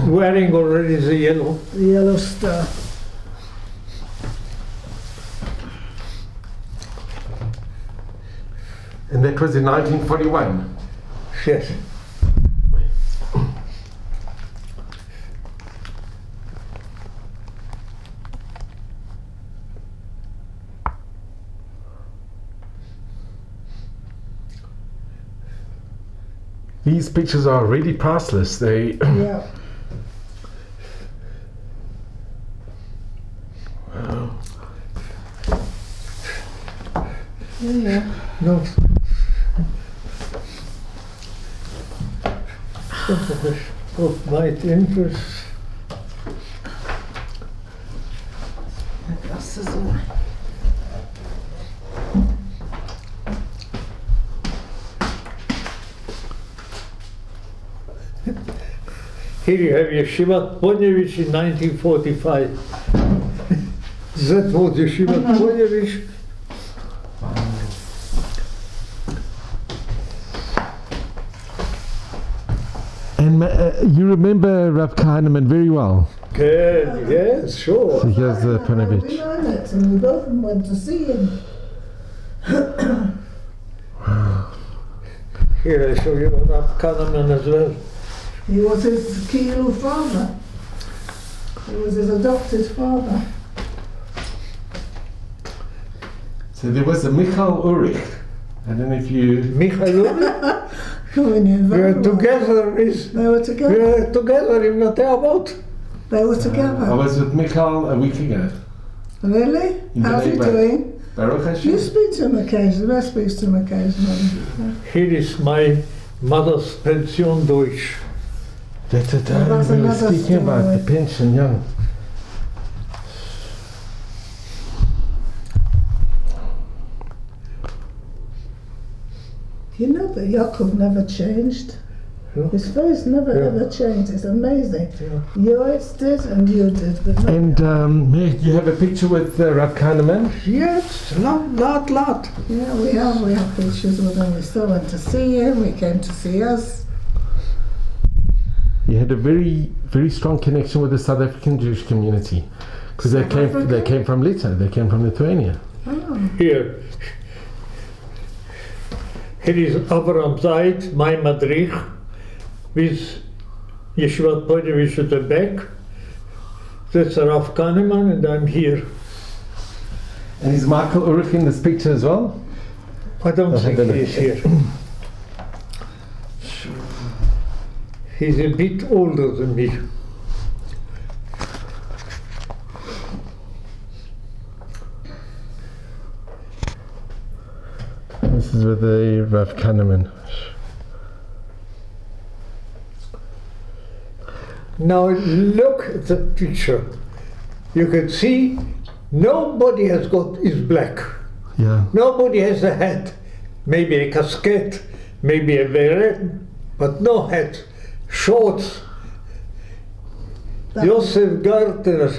S2: wearing already the yellow.
S3: The yellow star.
S1: And that was in 1941.
S2: Yes.
S1: These pictures are really priceless. They.
S3: Yeah. Yeah.
S2: No. Of my interest.
S3: My glasses on.
S2: Here you have Yeshiva Ponevich in 1945. That was Yeshiva Ponevich.
S1: And you remember Rav Kahneman very well.
S2: Okay, yes, sure.
S1: So here's the
S3: We
S1: Ponevezh.
S3: learned it, and we both went to see him.
S2: Here I show you Rav Kahneman as well.
S3: He was his Kielu father. He was his adopted father.
S1: So there was a Michael Ulrich. I don't know if you.
S2: Michael,
S3: We knew
S2: we
S3: very
S2: were
S3: well.
S2: together.
S3: They were
S2: We
S3: together.
S2: were together in the theater.
S3: They were together.
S1: I was with Michael a week ago.
S3: Really?
S1: In
S3: How's he
S1: Geneva.
S3: doing?
S1: Baruch Hashem.
S3: You speak to him occasionally. I speak to him occasionally.
S2: Here is my mother's pension Deutsch.
S1: That's it.
S3: Well, that's
S1: We were
S3: another
S1: speaking about the
S3: story.
S1: pension, yeah.
S3: You know that Yaakov never changed.
S2: Yeah.
S3: His face never
S2: Yeah.
S3: ever changed. It's amazing.
S2: Yeah.
S3: Yours did and you did, but not.
S1: And Meir, you have a picture with Rav Kahneman?
S2: Yes, lot.
S3: Yeah, we have pictures with him. We still went to see him. He came to see us.
S1: You had a very, very strong connection with the South African Jewish community because they
S3: South
S1: came
S3: Africa?
S1: from Lithuania. They came from Lithuania.
S3: Oh,
S2: Here. Here is Avram Zayt, my madrich, with Yeshivat Ponevish at the back. That's Rav Kahneman, and I'm here.
S1: And is Michael Ulrich in this picture as well?
S2: I don't think
S1: don't know.
S2: he is here. He's a bit older than me.
S1: This is with the Rav Kahneman.
S2: Now look at the picture. You can see nobody is black.
S1: Yeah.
S2: Nobody has a hat. Maybe a casquette, maybe a beret, but no hat. Shorts.
S3: that-
S2: Yosef Gartner,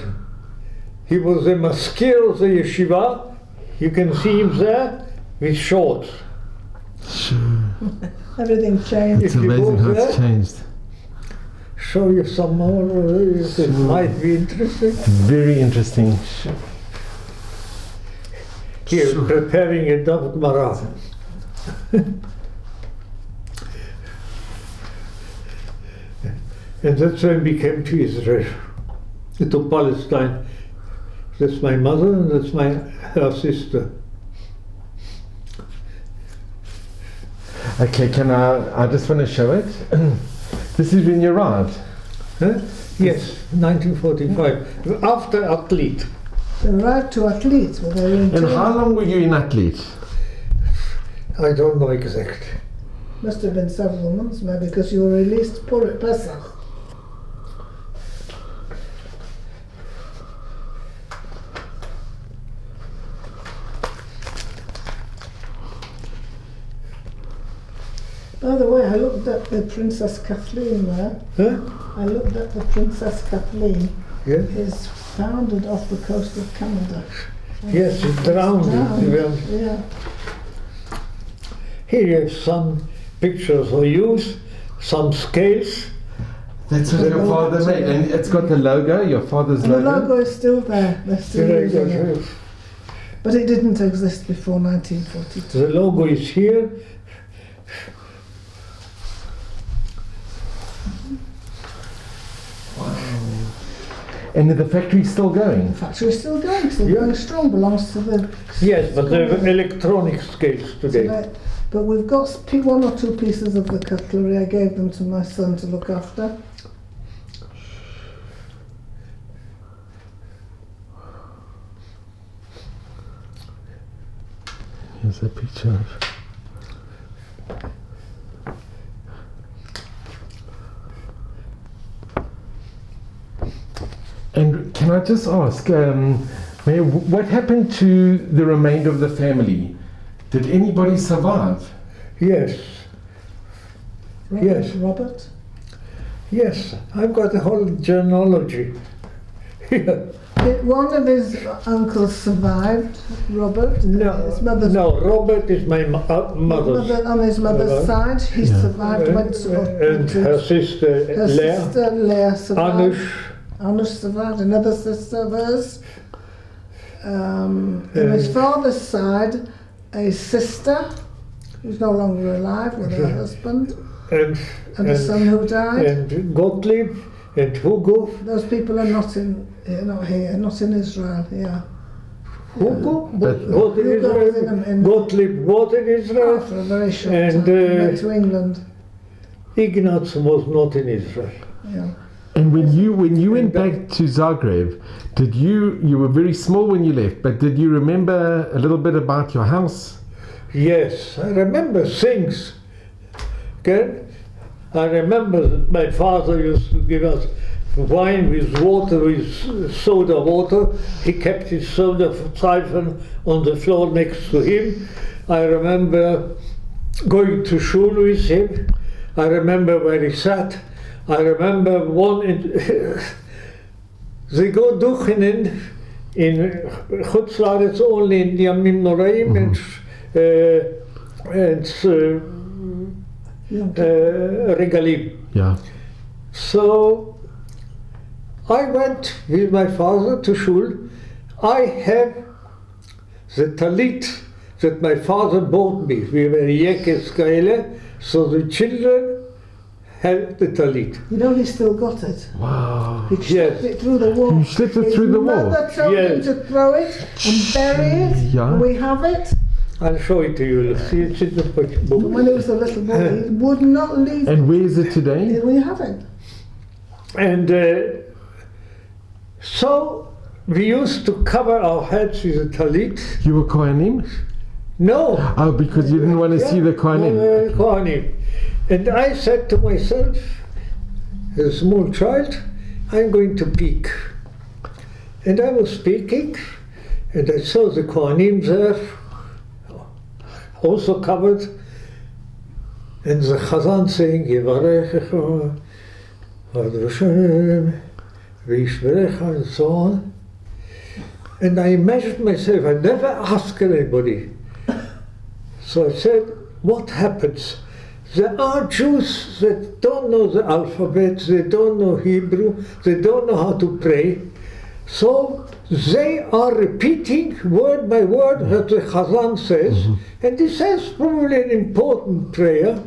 S2: he was a maskir of the yeshiva. You can see him there with shorts.
S3: Everything changed.
S1: It's
S2: If you
S1: amazing
S2: go
S1: how it's
S2: there-
S1: changed.
S2: Show you some more. It might be interesting.
S1: Very interesting.
S2: Here,
S1: Sure.
S2: preparing a Dav Gemara. And that's when we came to Israel, to Palestine. That's my mother and that's her sister.
S1: Okay, I just want to show it. This is when you arrived.
S2: Huh? Yes, 1945, after Athlete.
S3: They arrived to athletes, but they were in
S1: And
S3: town.
S1: how long were you in Athlete?
S2: I don't know exactly.
S3: Must have been several months, maybe, because you were released for Pesach. By the way, I looked at the Princess Kathleen there.
S2: Huh?
S3: I looked at the Princess Kathleen.
S2: Yeah?
S3: It's founded off the coast of Canada.
S2: Yes, it drowned.
S3: Yeah.
S2: Here you have some pictures of use, some scales.
S1: That's what your father made. And it's got the logo, your father's
S3: And the
S1: logo.
S3: logo is still there. They're still
S2: Here I
S3: using
S2: got
S3: it.
S2: it.
S3: But it didn't exist before 1942.
S2: The logo is here.
S1: And the factory's still
S3: The
S1: going.
S3: factory's still going
S2: Yeah.
S3: going strong, belongs to the...
S2: Yes, but they have electronic scales today.
S3: But we've got one or two pieces of the cutlery. I gave them to my son to look after.
S1: Here's a picture of... And can I just ask, Mayor, what happened to the remainder of the family? Did anybody survive?
S2: Yes, Yes.
S3: Robert?
S2: yes, I've got a whole genealogy. Here.
S3: One of his uncles survived, Robert. His mother's
S2: No, Robert is my mother's.
S3: on his mother's
S1: Yeah.
S3: side, he survived. Went to,
S2: And her sister,
S3: her
S2: Leah,
S3: sister Leah survived.
S2: Anush,
S3: Anush survived, another sister of hers. On his father's side, a sister who's no longer alive with her husband,
S2: and
S3: and a son who died.
S2: and Gottlieb, and Hugo.
S3: Those people are not in here, not in Israel. Yeah,
S2: Hugo?
S1: But-
S2: Was in
S3: Hugo was
S2: Israel.
S3: in-
S2: Gottlieb was in Israel.
S3: for a very short
S2: And,
S3: time. He went to England.
S2: Ignaz was not in Israel.
S3: Yeah.
S1: And when you went back to Zagreb, did you were very small when you left, but did you remember a little bit about your house?
S2: Yes, I remember things. Okay? I remember that my father used to give us wine with water, with soda water. He kept his soda siphon on the floor next to him. I remember going to school with him. I remember where he sat. I remember they go duchenen in Chutzlaritz only in the Yamim Noraim and Regalim.
S1: Yeah.
S2: So I went with my father to shul. I have the talit that my father bought me. We were yekes kaile, so the children had the talit.
S3: You know, he still got it.
S1: Wow.
S3: He slipped it through the wall.
S1: You slipped it through the wall?
S3: His mother told him
S2: Yes.
S3: to throw it and bury it.
S1: Yeah.
S3: And we have it.
S2: I'll show it to you. See, it's in the book.
S3: When he was a little boy, he would not leave
S1: And where is it today?
S3: it. We have it.
S2: And so we used to cover our heads with a talit.
S1: You were Kohanim?
S2: No.
S1: Oh, because you didn't want to see the Kohanim.
S2: Kohanim. And I said to myself, as a small child, I'm going to peek. And I was peeking, and I saw the Kohanim there, also covered, and the Chazan saying, Yevarechecha, Ad Hashem, V'yishmerecha, and so on. And I imagined myself, I never asked anybody. So I said, what happens? There are Jews that don't know the alphabet, they don't know Hebrew, they don't know how to pray. So they are repeating word by word what the Chazan says, and he says probably an important prayer,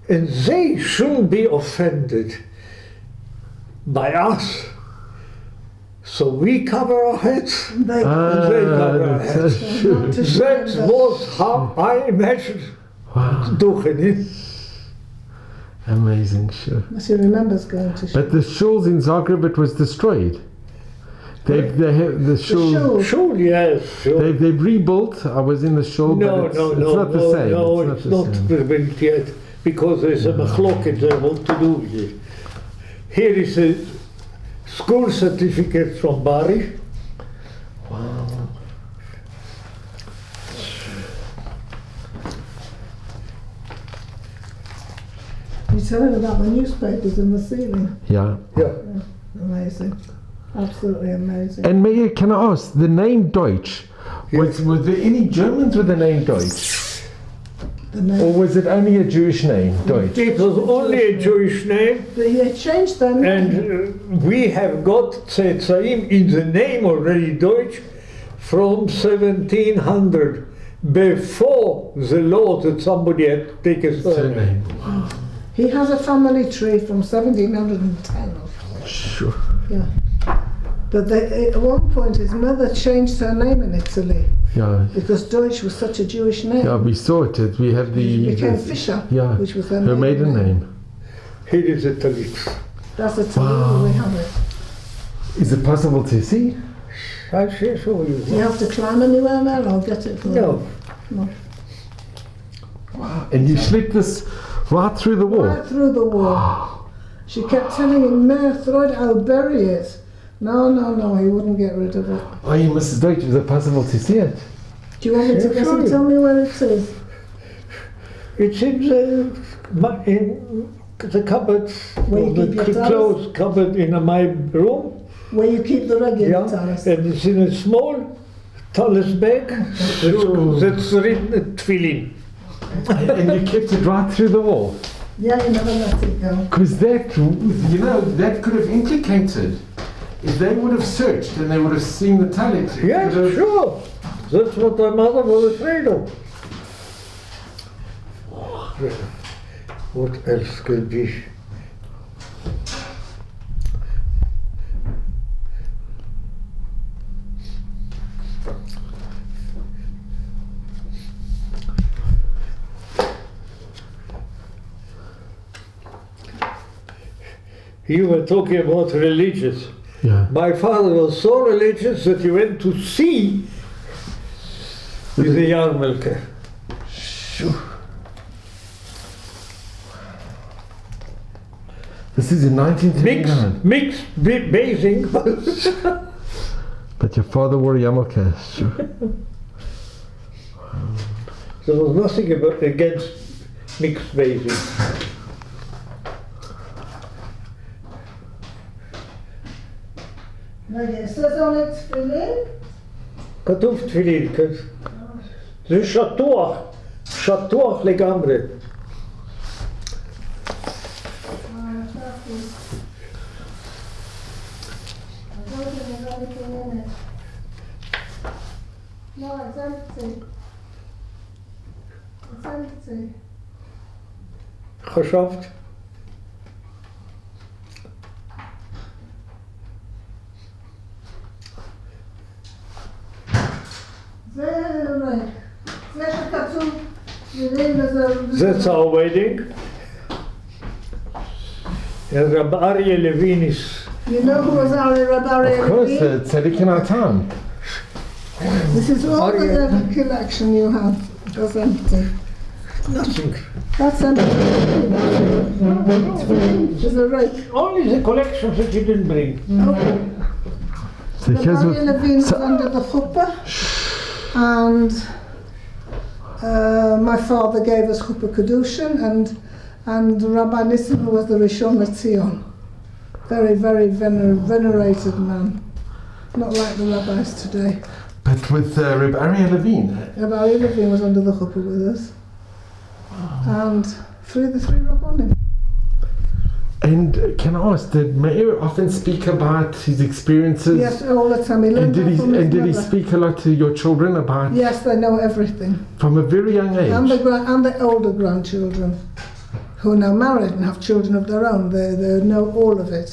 S2: and they shouldn't be offended by us. So we cover our heads,
S3: They,
S2: they cover our
S1: that's
S2: heads.
S1: true.
S3: not to shame
S2: That
S3: them.
S2: was how I imagined doing it.
S1: Amazing, sure.
S3: She remembers going to
S1: But the shuls in Zagreb, it was destroyed. They have the shul.
S3: shul.
S2: Sure, yes, sure.
S1: They've rebuilt. I was in the shul,
S2: No,
S1: but it's
S2: no,
S1: not
S2: no,
S1: the
S2: no,
S1: same.
S2: no,
S1: it's
S2: it's
S1: not
S2: not
S1: the same.
S2: prevalent yet, because there's a machloket there what to do with it. Here is a school certificate from Bari.
S1: Wow.
S3: You telling about the newspapers in the ceiling.
S1: Yeah.
S2: Yeah.
S3: Amazing. Absolutely amazing.
S1: And Meir, can I ask, the name Deutsch, was there any Germans with the name Deutsch?
S3: The name.
S1: Or was it only a Jewish name, Deutsch?
S2: It was only a Jewish name,
S3: They changed their name.
S2: and we have got Tzetzaim in the name already Deutsch from 1700, before the law that somebody had taken a surname.
S3: He has a family tree from 1710.
S1: Sure.
S3: Yeah. But at one point his mother changed her name in Italy
S1: Yeah.
S3: because Deutsch was such a Jewish name.
S1: Yeah, we saw it. We have
S3: She
S1: the
S3: became Fisher,
S1: yeah,
S3: which was her
S1: maiden name.
S2: Here is a talit.
S3: That's a Talit,
S1: Wow.
S3: we have it.
S1: Is it possible to see?
S2: I'll show you.
S3: Do you have to climb anywhere there? I'll get it for
S2: No.
S3: you. No.
S1: And you slipped this right through the wall.
S3: Right through the wall. She kept telling him, Meir, throw it, I'll bury it. No, no, no, he wouldn't get rid of it.
S1: Oh, you Mrs. Deutsch, is it possible to see it?
S3: Do you want me to
S2: Yeah,
S3: guess
S2: sure.
S3: and tell me where it is?
S2: It's in the cupboard,
S3: Where you
S2: the
S3: keep your towels?
S2: clothes cupboard in my room.
S3: Where you keep the regular
S2: Yeah,
S3: towels.
S2: and it's in a small tallis bag that's written tefillin.
S1: And you kept it right through the wall.
S3: Yeah, you never let it go.
S1: Because that, you know, that could have implicated. If they would have searched and they would have seen the talent. it
S2: Yes,
S1: could have-
S2: sure. That's what my mother was afraid of. What else could be? You were talking about religious.
S1: Yeah.
S2: My father was so religious that he went to sea with the yarmulke.
S1: This is in 1939.
S2: Mixed bathing.
S1: But your father wore a yarmulke. Sure.
S2: There was nothing against mixed bathing.
S3: רגע, is that on it תפילין?
S2: כתוב תפילין, כן. זה שטוח, שטוח לגמרי.
S3: No, it's empty. It's empty.
S2: חשבת?
S3: זה ריק. זה שכתוב תפילין וזה...
S2: That's our wedding. And Rab Aryeh Levin is...
S3: You know who was Rabbi Aryeh
S1: Of course,
S3: Levin?
S1: tzaddik in our town.
S3: This is all the collection you have. That's empty.
S2: Nothing.
S3: That's empty. There's a rake.
S2: Only the collections that you didn't bring.
S3: Okay.
S1: So
S3: Rabbi
S1: here's
S3: Aryeh Levin was under the chuppah, and my father gave us chuppah kedushin, and Rabbi Nissim, who was the Rishon LeZion, very, very venerated man, not like the rabbis today.
S1: But with Rabbi Aryeh Levin.
S3: Rabbi Aryeh Levin was under the chuppah with us, and the three rabbanim.
S1: And can I ask, did Meir often speak about his experiences?
S3: Yes, all the time. He
S1: And
S3: learned
S1: did
S3: that
S1: he
S3: from his
S1: and did he
S3: mother.
S1: speak a lot to your children about
S3: Yes, they know everything.
S1: from a very young age?
S3: And the older grandchildren, who are now married and have children of their own, they know all of it.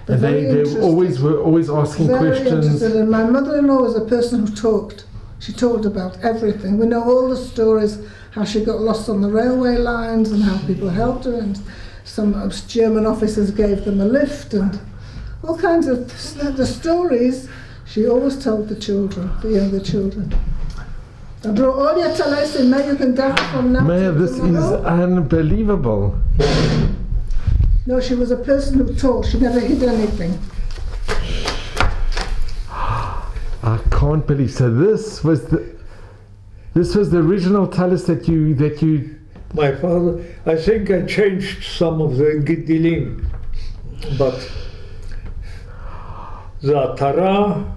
S3: They're
S1: And
S3: very
S1: they
S3: interested.
S1: were always asking
S3: Very
S1: questions.
S3: interested. And my mother-in-law was a person who talked. She talked about everything. We know all the stories, how she got lost on the railway lines and how people helped her, and some German officers gave them a lift, and all kinds of the stories she always told the children, the younger children. I brought all your talesim, now you can dance from now
S1: Meir,
S3: till
S1: this is
S3: tomorrow.
S1: unbelievable.
S3: No, she was a person who taught. She never hid anything.
S1: I can't believe. So this was the original talus that you.
S2: My father, I think I changed some of the Giddilim, but the Atara,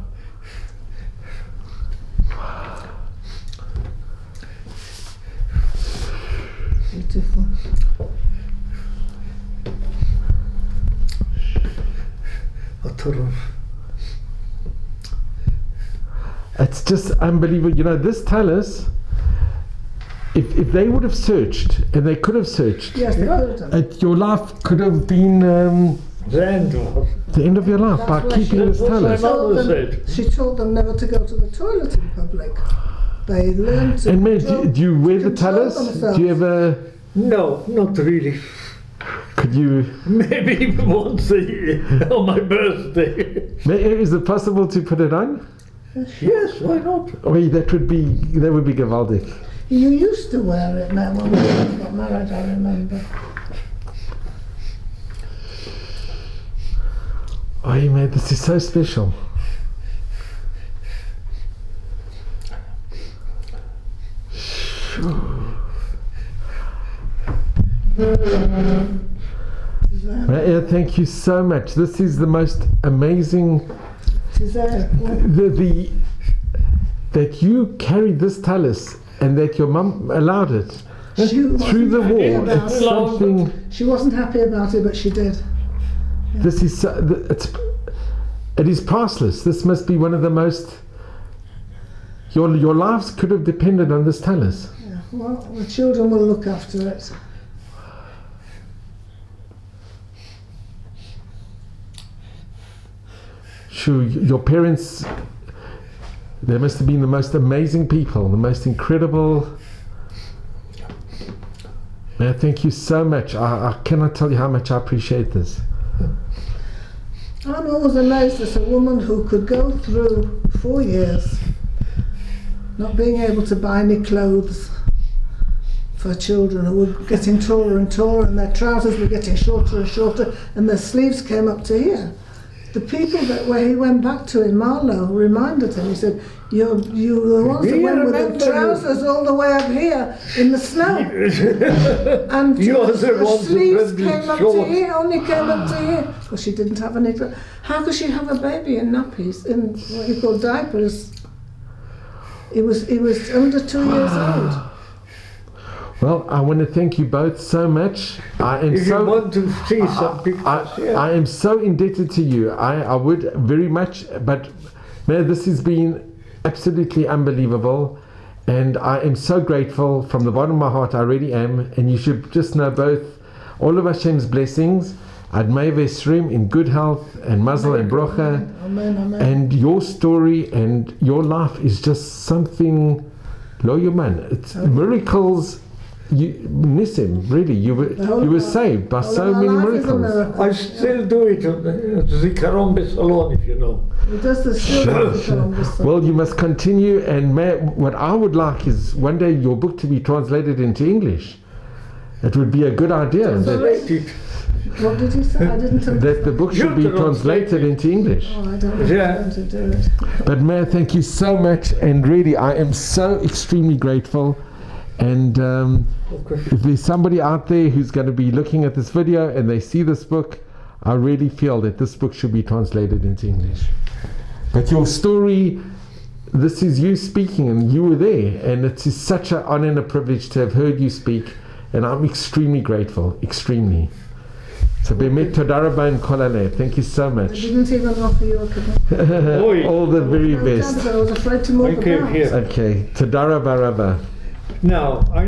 S3: Beautiful.
S2: Atara.
S1: It's just unbelievable. You know, this talus. If they would have searched, and they could have searched,
S3: Yes, they could have done.
S1: your life could have been
S2: The end was.
S1: the end of your life by
S3: That's why
S1: keeping
S3: she-
S1: this
S2: That's what
S1: talus.
S2: my mother
S3: Told them-
S2: said.
S3: She told them never to go to the toilet in public. They learned to
S1: And Meir,
S3: control-
S1: do you wear the
S3: control
S1: talus?
S3: themselves.
S1: Do you ever?
S2: No, not really.
S1: Could you?
S2: Maybe once a year on my birthday.
S1: Meir, is it possible to put it on?
S2: Yes, why not?
S1: Oh, that would be gewaldig.
S3: You used to wear it now when we first got married, I remember.
S1: Oh, Meir, this is so special. Meir, thank you so much. This is the most amazing.
S3: She's there.
S1: That you carried this talus and that your mum allowed it
S3: She
S1: through the
S3: wasn't happy
S1: war.
S3: about
S1: It's
S3: it.
S1: something.
S3: She wasn't happy about it, but she did.
S1: This is it is priceless. This must be one of the most. Your lives could have depended on this talus.
S3: Yeah. Well, the children will look after it.
S1: Sure, your parents. They must have been the most amazing people, the most incredible. Thank you so much. I cannot tell you how much I appreciate this.
S3: I'm always amazed at a woman who could go through 4 years not being able to buy any clothes for children, who were getting taller and taller, and their trousers were getting shorter and shorter, and their sleeves came up to here. The people where he went back to in Marlow reminded him, he said, you were the ones that went with the trousers all the way up here in the snow. And the sleeves came up to here, only came up to here. Well, she didn't have any. How could she have a baby in nappies, in what you call diapers? He was under 2 years old.
S1: Well, I want to thank you both so much. I am
S2: If you want to see some pictures,
S1: I am so indebted to you. I would very much, but man, this has been absolutely unbelievable, and I am so grateful from the bottom of my heart. I really am, and you should just know both all of Hashem's blessings. Ad Meir Vesrim in good health and Mazel and Brocha.
S3: Amen, amen.
S1: And your story and your life is just something lo yuman. It's miracles. Nissim, really, you were saved by so many miracles.
S2: I still do it at Zikaron Besalon, if you know.
S3: He does the still.
S1: Well, you must continue, and what I would like is one day your book to be translated into English. It would be a good idea.
S3: What did you say? I didn't understand.
S1: That the book should be translated into English.
S3: Oh, I don't know how to do it.
S1: But Meir, thank you so much, and really I am so extremely grateful. And if there's somebody out there who's going to be looking at this video and they see this book, I really feel that this book should be translated into English. But your story, this is you speaking, and you were there, and it is such an honor and a privilege to have heard you speak, and I'm extremely grateful, extremely. So Bemet Toda Rabba and Kol Halev. Thank you so much.
S3: I didn't even offer you a kebab.
S1: All the very best.
S3: I was afraid to move about.
S1: Okay, Toda Rabba Rabba.
S2: Now,